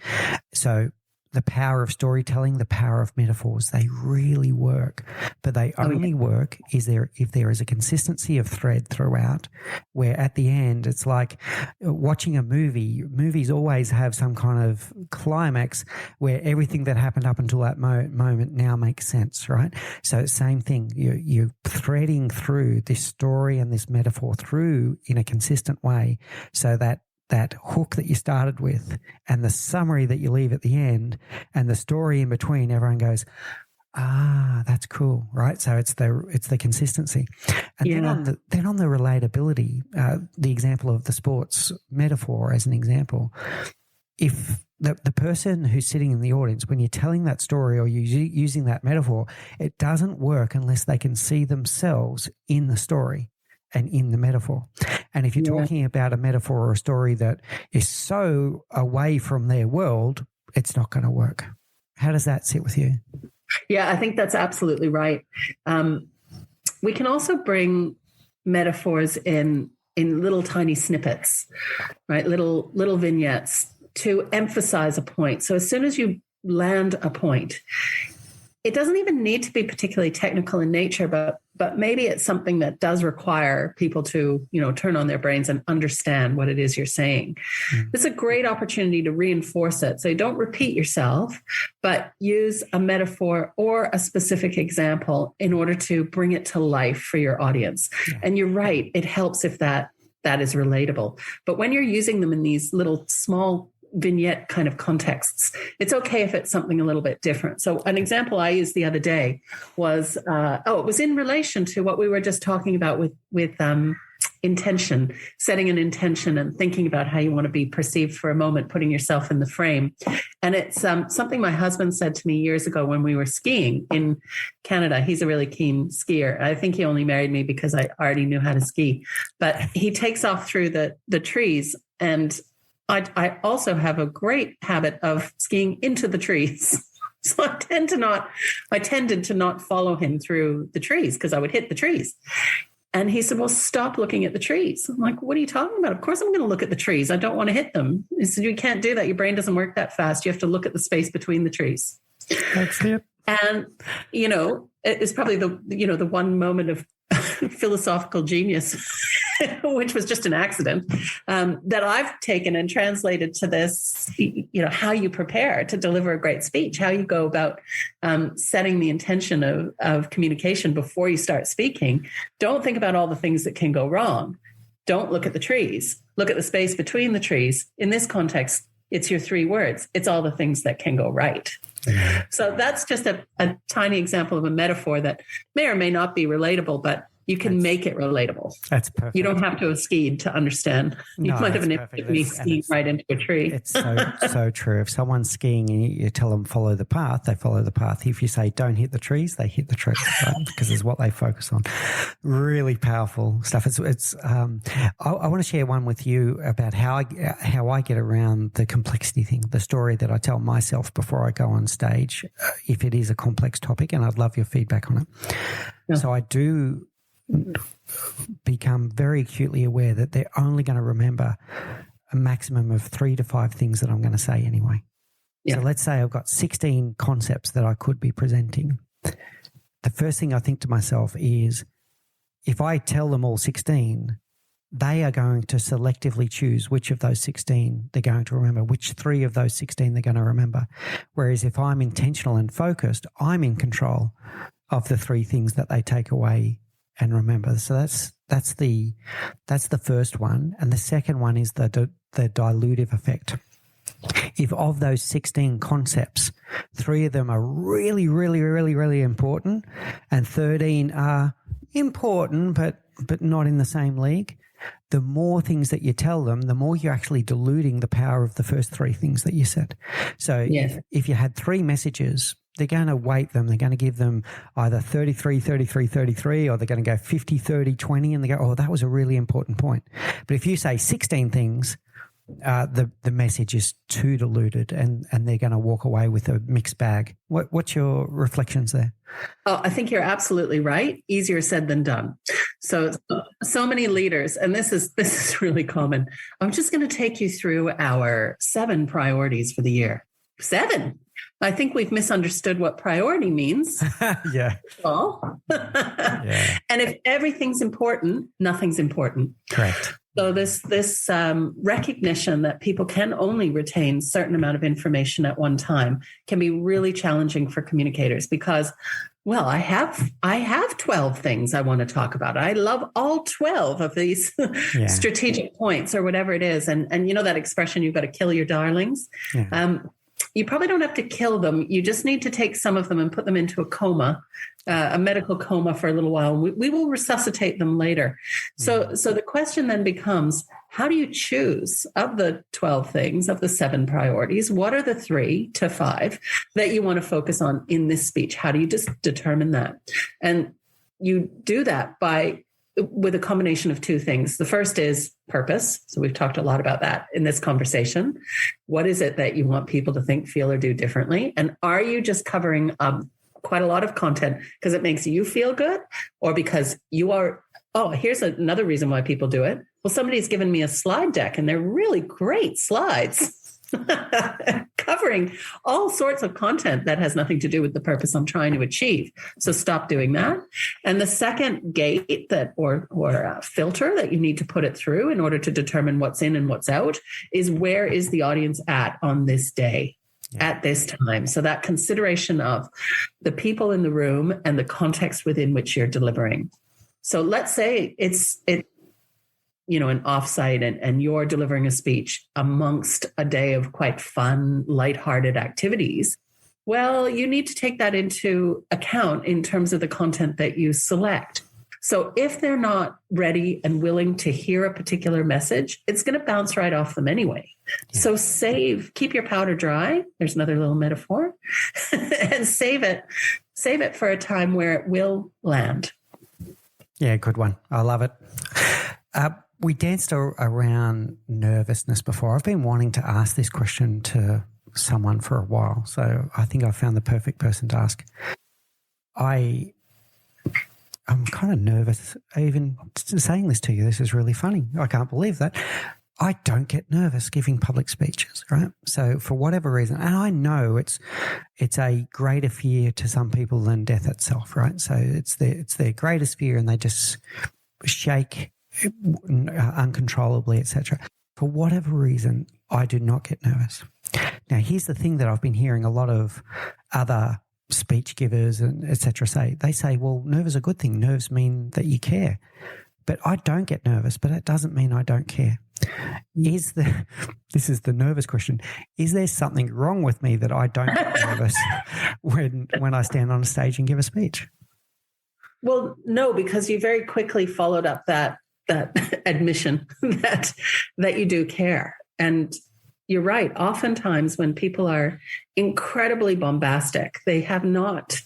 So the power of storytelling, the power of metaphors, they really work, but they only work if there is a consistency of thread throughout, where at the end it's like watching a movie. Movies always have some kind of climax where everything that happened up until that moment now makes sense, right? So same thing, you're threading through this story and this metaphor through in a consistent way so that hook that you started with and the summary that you leave at the end and the story in between, everyone goes, that's cool, right? So it's the consistency. And then on the relatability, the example of the sports metaphor as an example, if the person who's sitting in the audience, when you're telling that story or using that metaphor, it doesn't work unless they can see themselves in the story and in the metaphor. And if you're talking about a metaphor or a story that is so away from their world, it's not going to work. How does that sit with you? Yeah, I think that's absolutely right. We can also bring metaphors in little tiny snippets, right? Little vignettes to emphasize a point. So as soon as you land a point, it doesn't even need to be particularly technical in nature, but maybe it's something that does require people to, turn on their brains and understand what it is you're saying. It's a great opportunity to reinforce it. So you don't repeat yourself, but use a metaphor or a specific example in order to bring it to life for your audience. Yeah. And you're right, it helps if that is relatable. But when you're using them in these little small vignette kind of contexts, it's okay if it's something a little bit different. So an example I used the other day was, it was in relation to what we were just talking about with intention, setting an intention and thinking about how you want to be perceived for a moment, putting yourself in the frame. And it's something my husband said to me years ago when we were skiing in Canada. He's a really keen skier. I think he only married me because I already knew how to ski, but he takes off through the trees, and I also have a great habit of skiing into the trees. So I tended to not follow him through the trees because I would hit the trees. And he said, well, stop looking at the trees. I'm like, what are you talking about? Of course I'm going to look at the trees. I don't want to hit them. He said, you can't do that. Your brain doesn't work that fast. You have to look at the space between the trees. That's it. And, it's probably the one moment of philosophical genius, which was just an accident, that I've taken and translated to this, how you prepare to deliver a great speech, how you go about setting the intention of communication before you start speaking. Don't think about all the things that can go wrong. Don't look at the trees. Look at the space between the trees. In this context, it's your 3 words. It's all the things that can go right. So that's just a tiny example of a metaphor that may or may not be relatable, but you can make it relatable. That's perfect. You don't have to have skied to understand. You might have an image of me skiing right into a tree. It's so true. If someone's skiing and you tell them follow the path, they follow the path. If you say don't hit the trees, they hit the trees, right? Because it's what they focus on. Really powerful stuff. I want to share one with you about how I get around the complexity thing, the story that I tell myself before I go on stage, if it is a complex topic, and I'd love your feedback on it. Yeah. So I do become very acutely aware that they're only going to remember a maximum of 3 to 5 things that I'm going to say anyway. Yeah. So let's say I've got 16 concepts that I could be presenting. The first thing I think to myself is, if I tell them all 16, they are going to selectively choose which of those 16 they're going to remember, which 3 of those 16 they're going to remember. Whereas if I'm intentional and focused, I'm in control of the 3 things that they take away and remember. So that's the first one. And the second one is the dilutive effect. If of those 16 concepts, 3 of them are really, really, really, really important, and 13 are important but not in the same league, the more things that you tell them, the more you're actually diluting the power of the first 3 things that you said. So if you had 3 messages, they're going to weight them. They're going to give them either 33, 33, 33, or they're going to go 50, 30, 20, and they go, oh, that was a really important point. But if you say 16 things, the message is too diluted, and they're going to walk away with a mixed bag. What's your reflections there? Oh, I think you're absolutely right. Easier said than done. So many leaders, and this is really common. I'm just going to take you through our 7 priorities for the year. 7. I think we've misunderstood what priority means. Yeah. Well, yeah. And if everything's important, nothing's important. Correct. So this recognition that people can only retain a certain amount of information at one time can be really challenging for communicators because, well, I have 12 things I want to talk about. I love all 12 of these strategic points or whatever it is. And you know that expression, you've got to kill your darlings. Yeah. you probably don't have to kill them. You just need to take some of them and put them into a coma, a medical coma for a little while. We will resuscitate them later. So the question then becomes, how do you choose of the 12 things, of the 7 priorities? What are the 3 to 5 that you want to focus on in this speech? How do you just determine that? And you do that with a combination of 2 things. The first is purpose. So we've talked a lot about that in this conversation. What is it that you want people to think, feel, or do differently? And are you just covering quite a lot of content because it makes you feel good, or because you are, here's another reason why people do it. Well, somebody's given me a slide deck and they're really great slides covering all sorts of content that has nothing to do with the purpose I'm trying to achieve. So stop doing that. And the second gate or filter that you need to put it through in order to determine what's in and what's out is, where is the audience at on this day, at this time? So that consideration of the people in the room and the context within which you're delivering. So let's say it's an offsite and you're delivering a speech amongst a day of quite fun, lighthearted activities. Well, you need to take that into account in terms of the content that you select. So if they're not ready and willing to hear a particular message, it's going to bounce right off them anyway. Yeah. So keep your powder dry. There's another little metaphor. And save it for a time where it will land. Yeah, good one. I love it. We danced around nervousness before. I've been wanting to ask this question to someone for a while, so I think I found the perfect person to ask. I'm kind of nervous even saying this to you. This is really funny. I can't believe that. I don't get nervous giving public speeches, right? So for whatever reason, and I know it's a greater fear to some people than death itself, right? So it's their greatest fear, and they just shake uncontrollably, etc. For whatever reason, I do not get nervous. Now, here's the thing that I've been hearing a lot of other speech givers and etc. say. They say, well, nerves are a good thing. Nerves mean that you care. But I don't get nervous, but it doesn't mean I don't care. This is the nervous question. Is there something wrong with me that I don't get nervous when I stand on a stage and give a speech? Well, no, because you very quickly followed up that admission that you do care. And you're right. Oftentimes when people are incredibly bombastic, they have not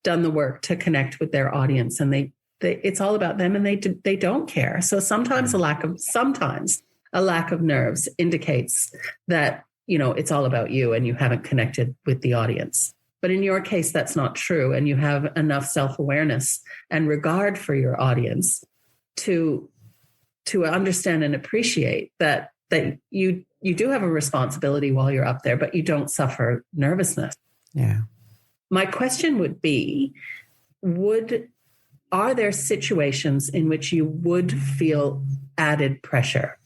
done the work to connect with their audience, and it's all about them, and they don't care. So sometimes a lack of nerves indicates that, it's all about you and you haven't connected with the audience. But in your case, that's not true. And you have enough self-awareness and regard for your audience to understand and appreciate that you do have a responsibility while you're up there, but you don't suffer nervousness. Yeah. My question would be, are there situations in which you would feel added pressure?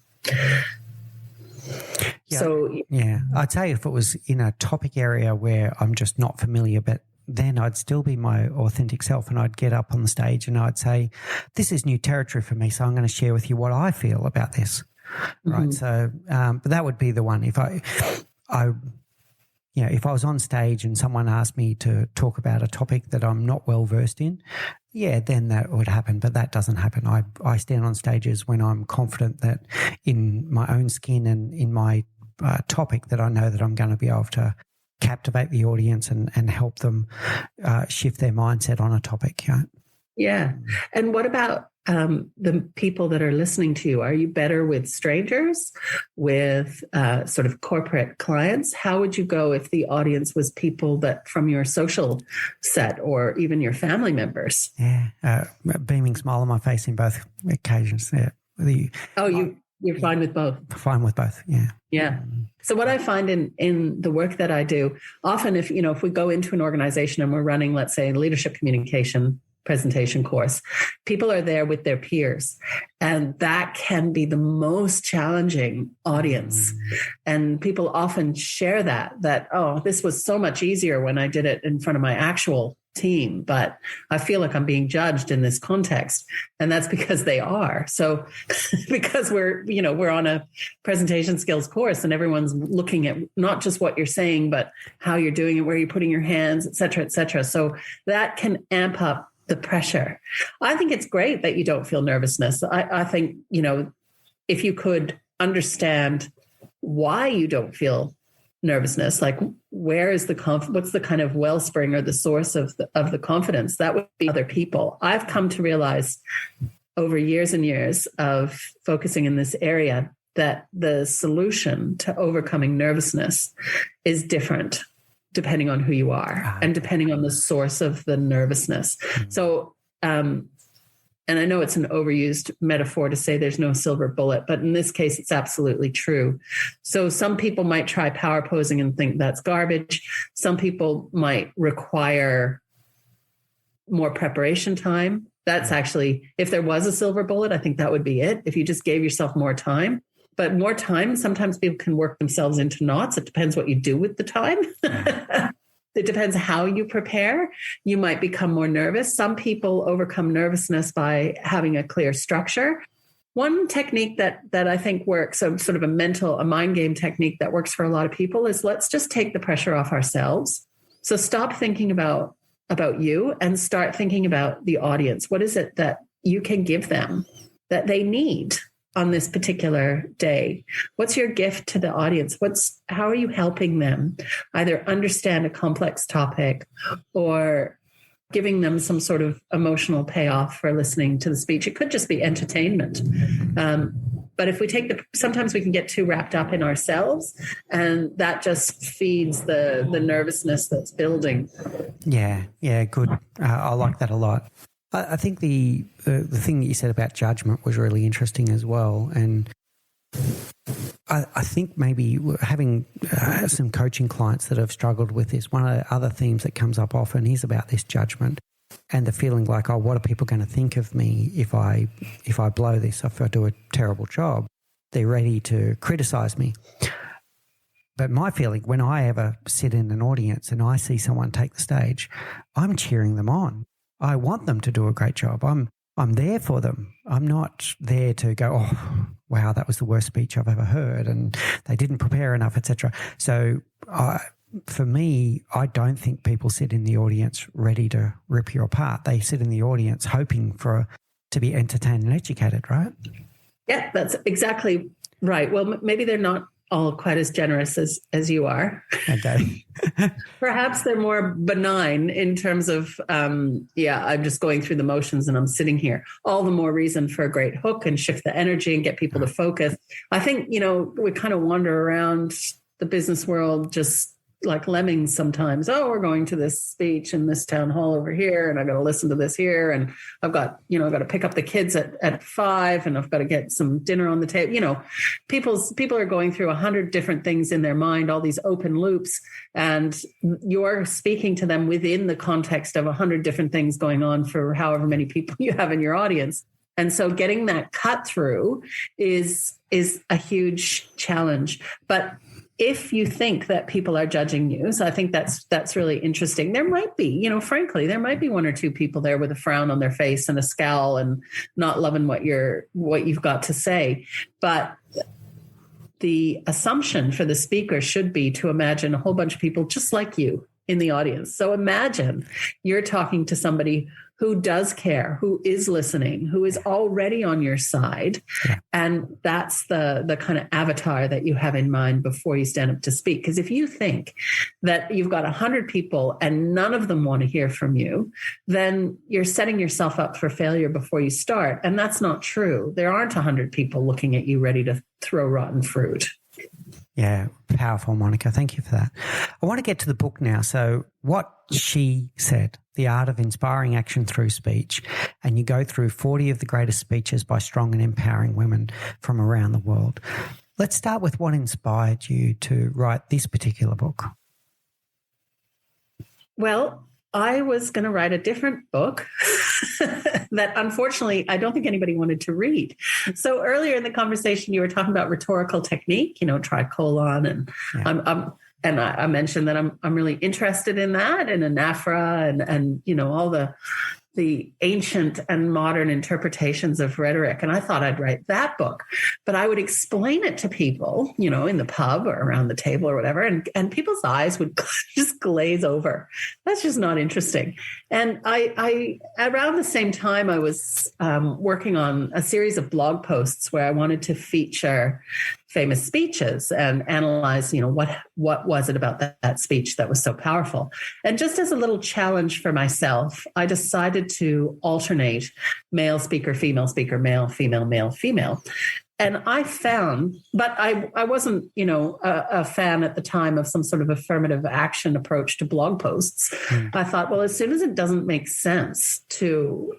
Yeah. I'd say if it was in a topic area where I'm just not familiar, but then I'd still be my authentic self, and I'd get up on the stage and I'd say, this is new territory for me, so I'm going to share with you what I feel about this. Mm-hmm. Right. So, but that would be the one. If I was on stage and someone asked me to talk about a topic that I'm not well versed in, then that would happen. But that doesn't happen. I stand on stages when I'm confident that in my own skin and in my topic that I know that I'm going to be able to captivate the audience and help them shift their mindset on a topic. Yeah. And what about the people that are listening to you? Are you better with strangers, with sort of corporate clients? How would you go if the audience was people that from your social set or even your family members? Yeah. Beaming smile on my face in both occasions. Yeah. You're fine with both? Fine with both, yeah. Yeah. So what I find in the work that I do, often if we go into an organization and we're running, let's say, a leadership communication presentation course, people are there with their peers, and that can be the most challenging audience. And people often share that, oh, this was so much easier when I did it in front of my actual team, but I feel like I'm being judged in this context. And that's because they are. So because we're on a presentation skills course and everyone's looking at not just what you're saying, but how you're doing it, where you're putting your hands, et cetera, et cetera. So that can amp up the pressure. I think it's great that you don't feel nervousness. I think, if you could understand why you don't feel nervousness, like where is what's the kind of wellspring or the source of the confidence, that would be other people. I've come to realize over years and years of focusing in this area that the solution to overcoming nervousness is different depending on who you are and depending on the source of the nervousness. So, and I know it's an overused metaphor to say there's no silver bullet, but in this case, it's absolutely true. So some people might try power posing and think that's garbage. Some people might require more preparation time. That's actually, if there was a silver bullet, I think that would be it. If you just gave yourself more time. But more time, sometimes people can work themselves into knots. It depends what you do with the time. It depends how you prepare. You might become more nervous. Some people overcome nervousness by having a clear structure. One technique that I think works, so sort of a mind game technique that works for a lot of people, is let's just take the pressure off ourselves. So stop thinking about you and start thinking about the audience. What is it that you can give them that they need on this particular day? What's your gift to the audience? How are you helping them either understand a complex topic or giving them some sort of emotional payoff for listening to the speech? It could just be entertainment. But if we sometimes we can get too wrapped up in ourselves, and that just feeds the nervousness that's building. Yeah, good. I like that a lot. I think the thing that you said about judgment was really interesting as well. And I think maybe having some coaching clients that have struggled with this, one of the other themes that comes up often is about this judgment and the feeling like, oh, what are people going to think of me if I blow this, if I do a terrible job? They're ready to criticize me. But my feeling, when I ever sit in an audience and I see someone take the stage, I'm cheering them on. I want them to do a great job. I'm there for them. I'm not there to go, oh, wow, that was the worst speech I've ever heard and they didn't prepare enough, etc. So for me, I don't think people sit in the audience ready to rip you apart. They sit in the audience hoping to be entertained and educated, right? Yeah, that's exactly right. Well, maybe they're not all quite as generous as you are. Okay. Perhaps they're more benign in terms of, I'm just going through the motions and I'm sitting here. All the more reason for a great hook and shift the energy and get people to focus. I think, we kind of wander around the business world just like lemmings sometimes. Oh, we're going to this speech in this town hall over here, and I've got to listen to this here, and I've got to pick up the kids at 5, and I've got to get some dinner on the table. People are going through 100 different things in their mind, all these open loops, and you're speaking to them within the context of 100 different things going on for however many people you have in your audience. And so getting that cut through is a huge challenge. But if you think that people are judging you, so I think that's really interesting. There might be, frankly, there might be 1 or 2 people there with a frown on their face and a scowl and not loving what you've got to say. But the assumption for the speaker should be to imagine a whole bunch of people just like you in the audience. So imagine you're talking to somebody who does care, who is listening, who is already on your side. Yeah. And that's the kind of avatar that you have in mind before you stand up to speak. Because if you think that you've got 100 people and none of them want to hear from you, then you're setting yourself up for failure before you start. And that's not true. There aren't 100 people looking at you ready to throw rotten fruit. Yeah, powerful, Monica. Thank you for that. I want to get to the book now. So what she said, The Art of Inspiring Action Through Speech, and you go through 40 of the greatest speeches by strong and empowering women from around the world. Let's start with what inspired you to write this particular book. Well, I was going to write a different book that unfortunately I don't think anybody wanted to read. So earlier in the conversation, you were talking about rhetorical technique, tricolon, and yeah. And I mentioned that I'm really interested in that and in NAFRA and all the ancient and modern interpretations of rhetoric. And I thought I'd write that book, but I would explain it to people, in the pub or around the table or whatever. And people's eyes would just glaze over. That's just not interesting. And I around the same time, I was working on a series of blog posts where I wanted to feature famous speeches and analyze, what was it about that speech that was so powerful? And just as a little challenge for myself, I decided to alternate male speaker, male, female, male, female. And I found, but I wasn't, a fan at the time of some sort of affirmative action approach to blog posts. I thought, well, as soon as it doesn't make sense to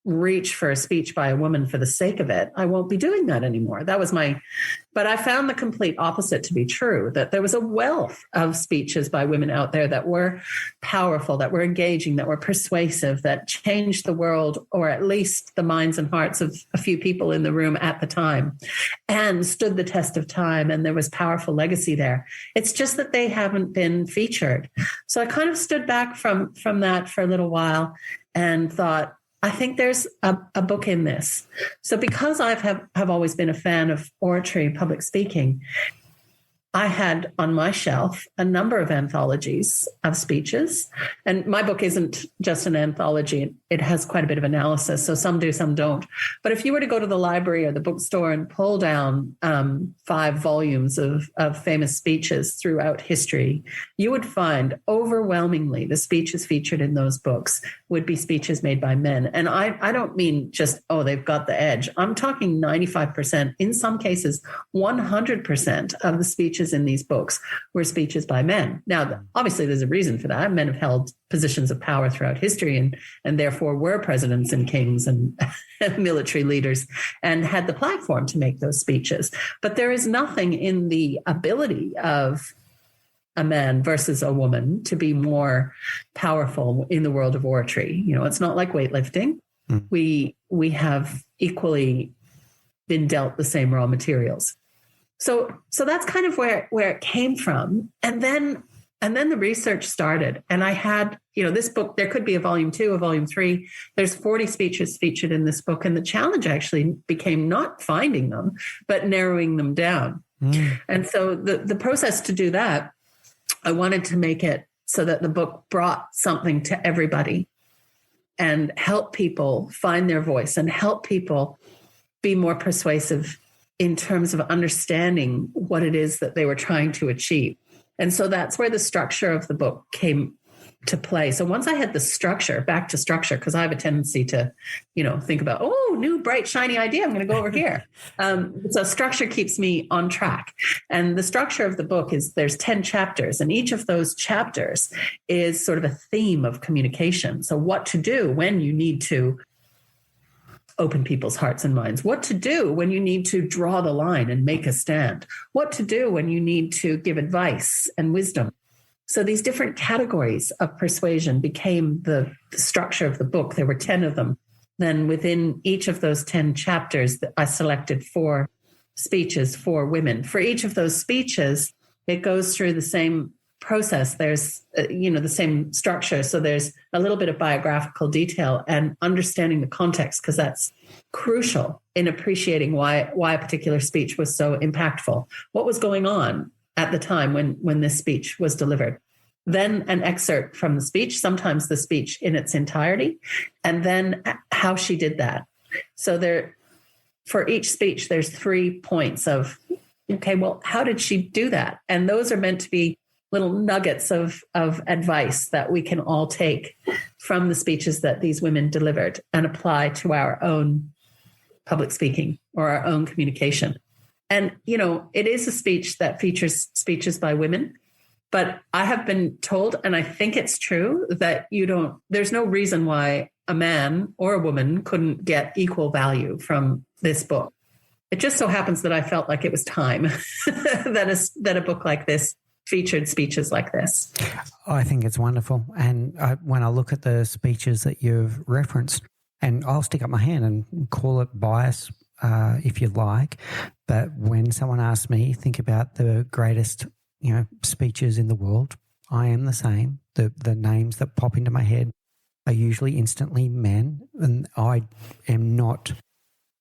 reach for a speech by a woman for the sake of it, I won't be doing that anymore. But I found the complete opposite to be true, that there was a wealth of speeches by women out there that were powerful, that were engaging, that were persuasive, that changed the world, or at least the minds and hearts of a few people in the room at the time, and stood the test of time. And there was powerful legacy there. It's just that they haven't been featured. So I kind of stood back from that for a little while and thought, I think there's a book in this. So because I have always been a fan of oratory, public speaking, I had on my shelf a number of anthologies of speeches. And my book isn't just an anthology. It has quite a bit of analysis. So some do, some don't. But if you were to go to the library or the bookstore and pull down 5 volumes of famous speeches throughout history, you would find overwhelmingly the speeches featured in those books would be speeches made by men. And I don't mean just, they've got the edge. I'm talking 95%, in some cases, 100% of the speeches in these books were speeches by men. Now, obviously, there's a reason for that. Men have held positions of power throughout history and therefore were presidents and kings and military leaders and had the platform to make those speeches. But there is nothing in the ability of a man versus a woman to be more powerful in the world of oratory. It's not like weightlifting. We have equally been dealt the same raw materials. So that's kind of where it came from. And then the research started. And I had, this book, there could be a volume 2, a volume 3. There's 40 speeches featured in this book. And the challenge actually became not finding them, but narrowing them down. And so the process to do that, I wanted to make it so that the book brought something to everybody and help people find their voice and help people be more persuasive in terms of understanding what it is that they were trying to achieve. And so that's where the structure of the book came to play. So once I had the structure, back to structure, because I have a tendency to, think about, new, bright, shiny idea, I'm going to go over here. So structure keeps me on track. And the structure of the book is there's 10 chapters, and each of those chapters is sort of a theme of communication. So what to do when you need to open people's hearts and minds, what to do when you need to draw the line and make a stand, what to do when you need to give advice and wisdom. So these different categories of persuasion became the structure of the book. There were 10 of them. Then within each of those 10 chapters, I selected 4 speeches for women. For each of those speeches, it goes through the same process. There's, the same structure. So there's a little bit of biographical detail and understanding the context, because that's crucial in appreciating why a particular speech was so impactful. What was going on at the time when this speech was delivered? Then an excerpt from the speech, sometimes the speech in its entirety, and then how she did that. So for each speech, there's 3 points of, okay, well, how did she do that? And those are meant to be little nuggets of advice that we can all take from the speeches that these women delivered and apply to our own public speaking or our own communication. And, it is a speech that features speeches by women, but I have been told, and I think it's true, that there's no reason why a man or a woman couldn't get equal value from this book. It just so happens that I felt like it was time that a book like this featured speeches like this. I think it's wonderful. And when I look at the speeches that you've referenced, and I'll stick up my hand and call it bias if you like, but when someone asks me, think about the greatest speeches in the world. I am the same. The names that pop into my head are usually instantly men, and I am not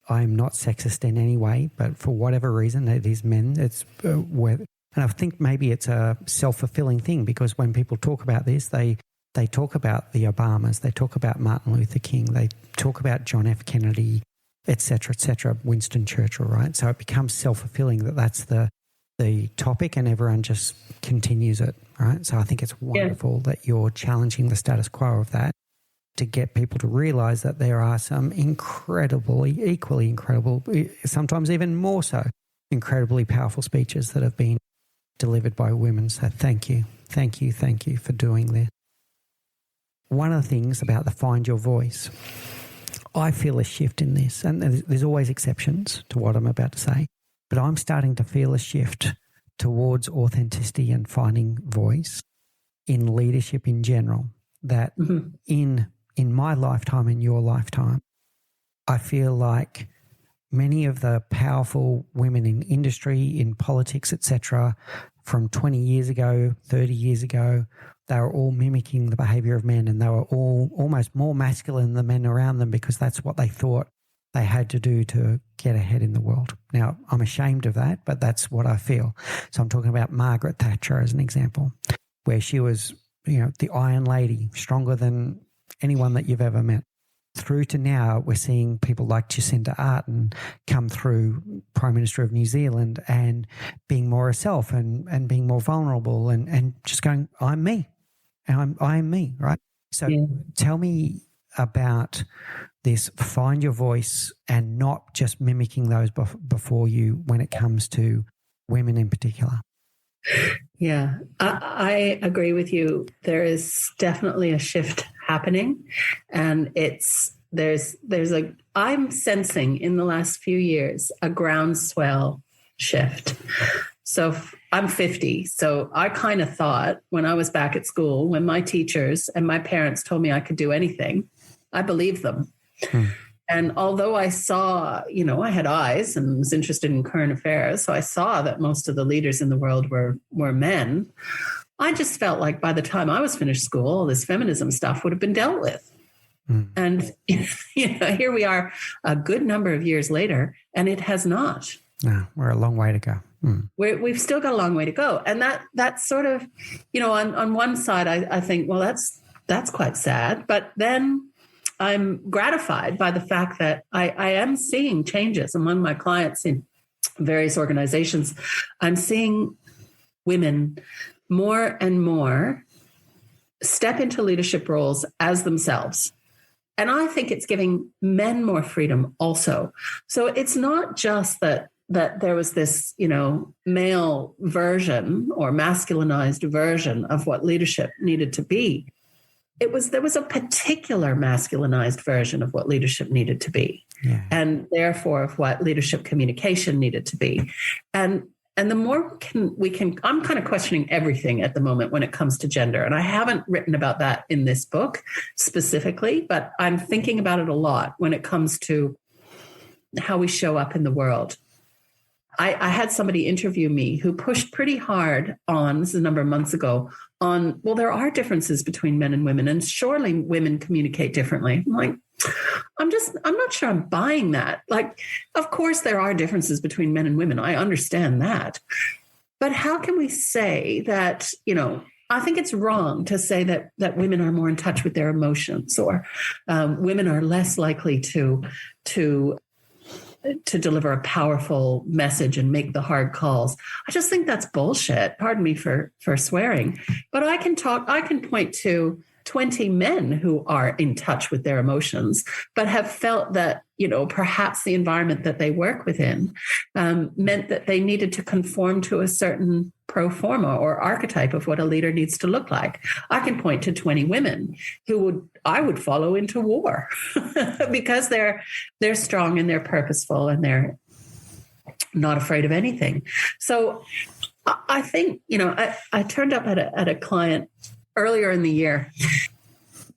sexist in any way, but for whatever reason, it is men. And I think maybe it's a self-fulfilling thing, because when people talk about this, they talk about the Obamas, they talk about Martin Luther King, they talk about John F. Kennedy, et cetera, Winston Churchill, right? So it becomes self-fulfilling that that's the topic, and everyone just continues it, right? So I think it's wonderful that you're challenging the status quo of that, to get people to realise that there are some equally incredible, sometimes even more so, incredibly powerful speeches that have been delivered by women. So thank you for doing this. One of the things about the Find Your Voice, I feel a shift in this, and there's always exceptions to what I'm about to say, but I'm starting to feel a shift towards authenticity and finding voice in leadership in general, that in my lifetime, in your lifetime, I feel like many of the powerful women in industry, in politics, etc., from 20 years ago, 30 years ago, they were all mimicking the behaviour of men, and they were all almost more masculine than the men around them, because that's what they thought they had to do to get ahead in the world. Now, I'm ashamed of that, but that's what I feel. So I'm talking about Margaret Thatcher as an example, where she was, the Iron Lady, stronger than anyone that you've ever met. Through to now, we're seeing people like Jacinda Ardern come through, Prime Minister of New Zealand, and being more herself and being more vulnerable and just going, I'm me. And I'm me, right? So Tell me about this, find your voice and not just mimicking those before you when it comes to women in particular. Yeah, I agree with you. There is definitely a shift happening, and I'm sensing in the last few years a groundswell shift. So I'm 50. So I kind of thought when I was back at school, when my teachers and my parents told me I could do anything, I believed them. And although I saw, I had eyes and was interested in current affairs, so I saw that most of the leaders in the world were men, I just felt like by the time I was finished school, all this feminism stuff would have been dealt with. And, here we are a good number of years later, and it has not. No, we're a long way to go. We've still got a long way to go. And that's sort of, on one side, I think, well, that's quite sad. But then I'm gratified by the fact that I am seeing changes among my clients in various organizations. I'm seeing women more and more step into leadership roles as themselves. And I think it's giving men more freedom also. So it's not just that there was this, male version or masculinized version of what leadership needed to be. There was a particular masculinized version of what leadership needed to be, and therefore of what leadership communication needed to be. And the more we can, I'm kind of questioning everything at the moment when it comes to gender. And I haven't written about that in this book specifically, but I'm thinking about it a lot when it comes to how we show up in the world. I had somebody interview me who pushed pretty hard on, this is a number of months ago, on, well, there are differences between men and women, and surely women communicate differently. I'm like, I'm not sure I'm buying that. Like, of course there are differences between men and women. I understand that. But how can we say that, I think it's wrong to say that women are more in touch with their emotions, or women are less likely to deliver a powerful message and make the hard calls. I just think that's bullshit. Pardon me for swearing, but I can point to 20 men who are in touch with their emotions, but have felt that, perhaps the environment that they work within meant that they needed to conform to a certain pro forma or archetype of what a leader needs to look like. I can point to 20 women who I would follow into war because they're strong and they're purposeful and they're not afraid of anything. So I think, I turned up at a client earlier in the year,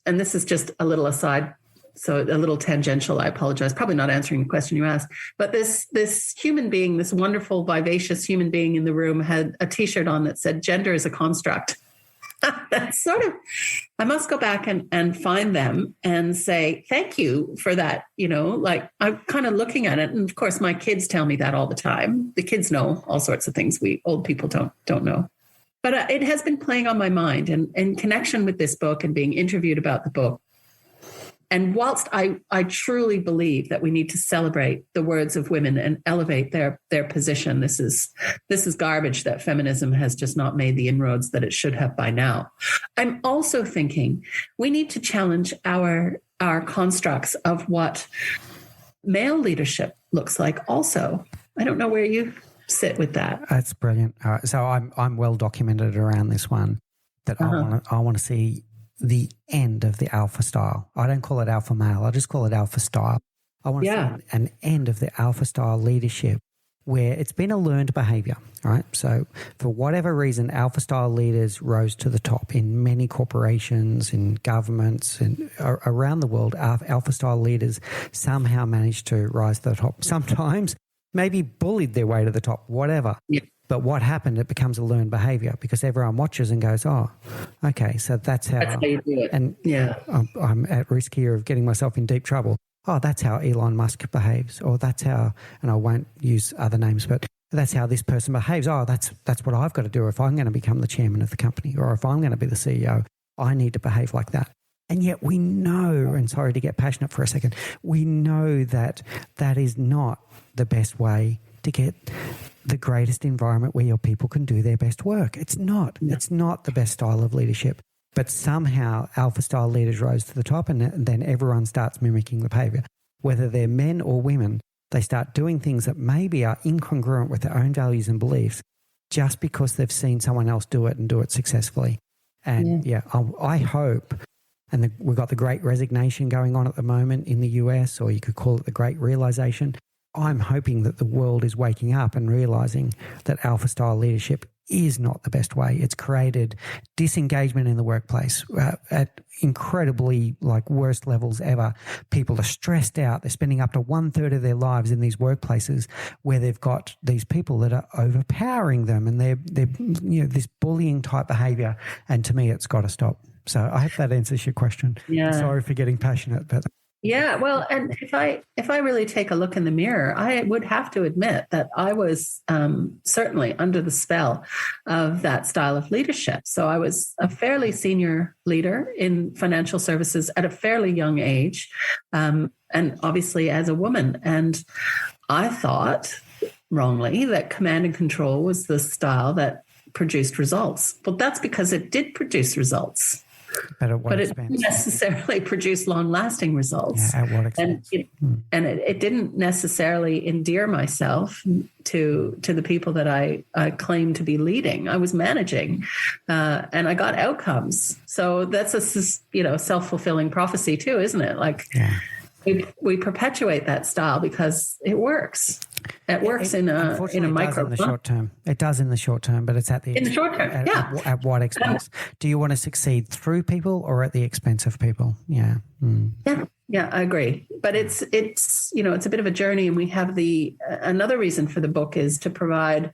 and this is just a little aside. So a little tangential, I apologize, probably not answering the question you asked, but this human being, this wonderful, vivacious human being in the room had a T-shirt on that said, "Gender is a construct." That's sort of, I must go back and find them and say, thank you for that. Like I'm kind of looking at it. And of course, my kids tell me that all the time. The kids know all sorts of things we old people don't know. But it has been playing on my mind, and in connection with this book and being interviewed about the book. And whilst I truly believe that we need to celebrate the words of women and elevate their position, this is garbage that feminism has just not made the inroads that it should have by now. I'm also thinking we need to challenge our constructs of what male leadership looks like also. I don't know where you sit with that. That's brilliant. So I'm well documented around this one, that I want to see the end of the alpha style. I don't call it alpha male. I just call it alpha style. I want to see an end of the alpha style leadership where it's been a learned behavior, right? So for whatever reason, alpha style leaders rose to the top in many corporations, in governments, and around the world. Alpha style leaders somehow managed to rise to the top. Sometimes maybe bullied their way to the top, whatever. Yeah. But what happened, it becomes a learned behavior because everyone watches and goes, oh, okay, so that's how you do it. And I'm at risk here of getting myself in deep trouble. Oh, that's how Elon Musk behaves, or that's how, and I won't use other names, but that's how this person behaves. Oh, that's what I've got to do if I'm going to become the chairman of the company, or if I'm going to be the CEO, I need to behave like that. And yet we know, and sorry to get passionate for a second, we know that that is not the best way to get the greatest environment where your people can do their best work. It's not. Yeah. It's not the best style of leadership. But somehow alpha style leaders rose to the top, and then everyone starts mimicking the behavior. Whether they're men or women, they start doing things that maybe are incongruent with their own values and beliefs just because they've seen someone else do it and do it successfully. And I hope, and we've got the Great Resignation going on at the moment in the US, or you could call it the Great Realization. I'm hoping that the world is waking up and realizing that alpha style leadership is not the best way. It's created disengagement in the workplace at incredibly worst levels ever. People are stressed out. They're spending up to 1/3 of their lives in these workplaces where they've got these people that are overpowering them, and they're this bullying type behavior. And to me, it's got to stop. So I hope that answers your question. Yeah. Sorry for getting passionate, but. Yeah, well, and if I really take a look in the mirror, I would have to admit that I was certainly under the spell of that style of leadership. So I was a fairly senior leader in financial services at a fairly young age, and obviously as a woman. And I thought wrongly that command and control was the style that produced results. Well, that's because it did produce results. But it didn't necessarily produce long-lasting results. Yeah, at what expense? And it didn't necessarily endear myself to the people that I claimed to be leading. I was managing, and I got outcomes. So that's a self-fulfilling prophecy too, isn't it? We perpetuate that style because it works. It works in a micro. In the short term. It does in the short term, but it's in the short term. At what expense? Do you want to succeed through people or at the expense of people? Yeah. Yeah, I agree. But it's a bit of a journey, and we have another reason for the book is to provide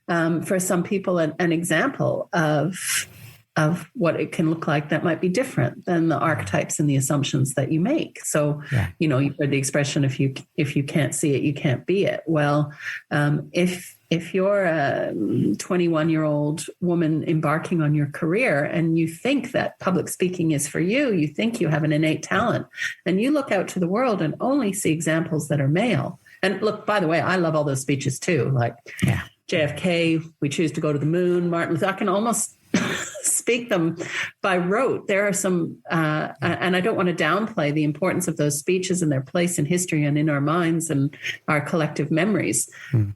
for some people an example of what it can look like that might be different than the archetypes and the assumptions that you make. So, you've heard the expression, if you can't see it, you can't be it. Well, if you're a 21-year-old woman embarking on your career and you think that public speaking is for you, you think you have an innate talent, and you look out to the world and only see examples that are male. And look, by the way, I love all those speeches too. JFK, we choose to go to the moon, Martin Luther, I can almost speak them by rote. There are some, and I don't want to downplay the importance of those speeches and their place in history and in our minds and our collective memories,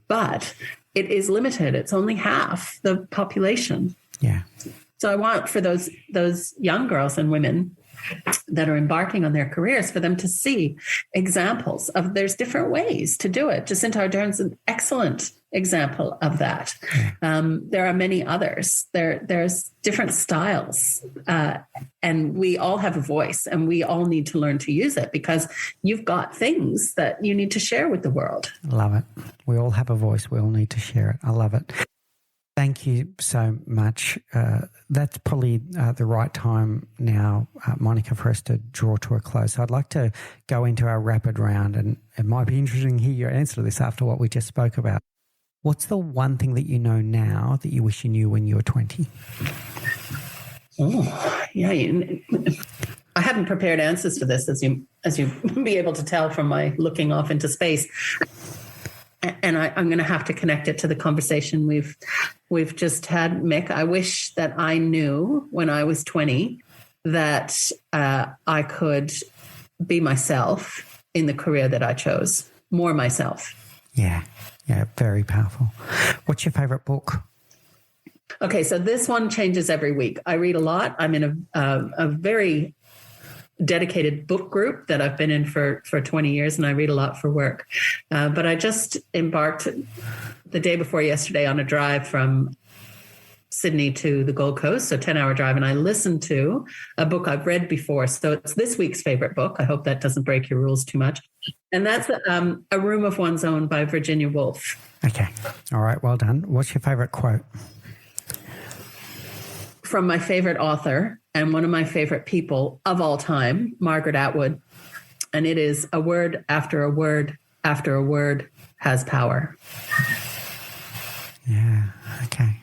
but it is limited. It's only half the population. Yeah. So I want for those young girls and women that are embarking on their careers, for them to see examples of there's different ways to do it. Jacinta Ardern's an excellent example of that. There are many others. There's different styles, and we all have a voice, and we all need to learn to use it, because you've got things that you need to share with the world. I love it. We all have a voice. We all need to share it. I love it. Thank you so much. That's probably the right time now, Monica, for us to draw to a close. So I'd like to go into our rapid round, and it might be interesting to hear your answer to this after what we just spoke about. What's the one thing that you know now that you wish you knew when you were 20? Oh, yeah. I haven't prepared answers for this, as you be able to tell from my looking off into space. And I'm going to have to connect it to the conversation we've just had, Mick. I wish that I knew when I was 20 that I could be myself in the career that I chose, more myself. Yeah, very powerful. What's your favorite book? Okay, so this one changes every week. I read a lot. I'm in a very dedicated book group that I've been in for 20 years, and I read a lot for work. But I just embarked the day before yesterday on a drive from Sydney to the Gold Coast, so 10-hour drive, and I listened to a book I've read before. So it's this week's favorite book. I hope that doesn't break your rules too much. And that's A Room of One's Own by Virginia Woolf. Okay. All right. Well done. What's your favorite quote? From my favorite author and one of my favorite people of all time, Margaret Atwood. And it is: a word after a word after a word has power. Yeah. Okay.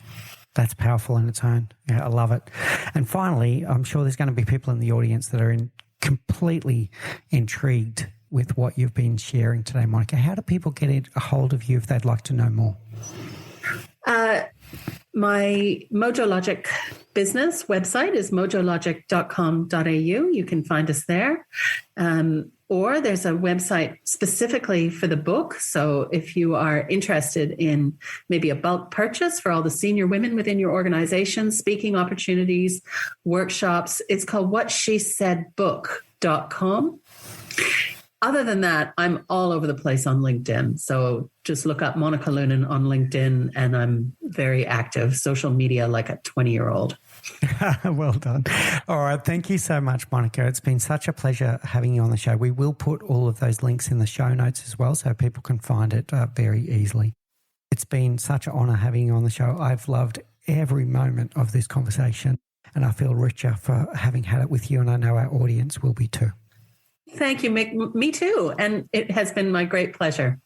That's powerful in its own. Yeah, I love it. And finally, I'm sure there's going to be people in the audience that are completely intrigued with what you've been sharing today, Monica. How do people get a hold of you if they'd like to know more? My MojoLogic business website is mojologic.com.au. You can find us there. Or there's a website specifically for the book. So if you are interested in maybe a bulk purchase for all the senior women within your organization, speaking opportunities, workshops, it's called whatshesaidbook.com. Other than that, I'm all over the place on LinkedIn. So just look up Monica Lunin on LinkedIn, and I'm very active, social media like a 20-year-old. Well done. All right. Thank you so much, Monica. It's been such a pleasure having you on the show. We will put all of those links in the show notes as well, so people can find it very easily. It's been such an honour having you on the show. I've loved every moment of this conversation, and I feel richer for having had it with you, and I know our audience will be too. Thank you, Mick. Me too. And it has been my great pleasure.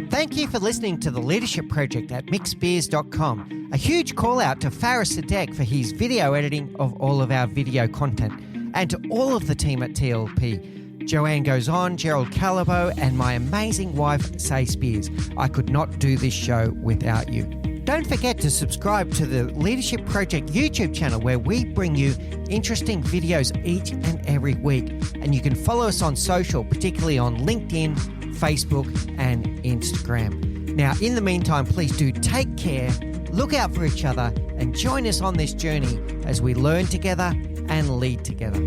Thank you for listening to The Leadership Project at mickspiers.com. A huge call out to Faris Sadek for his video editing of all of our video content, and to all of the team at TLP. Joanne Goes On, Gerald Calabo, and my amazing wife, Say Spiers. I could not do this show without you. Don't forget to subscribe to the Leadership Project YouTube channel, where we bring you interesting videos each and every week. And you can follow us on social, particularly on LinkedIn, Facebook, and Instagram. Now, in the meantime, please do take care, look out for each other, and join us on this journey as we learn together and lead together.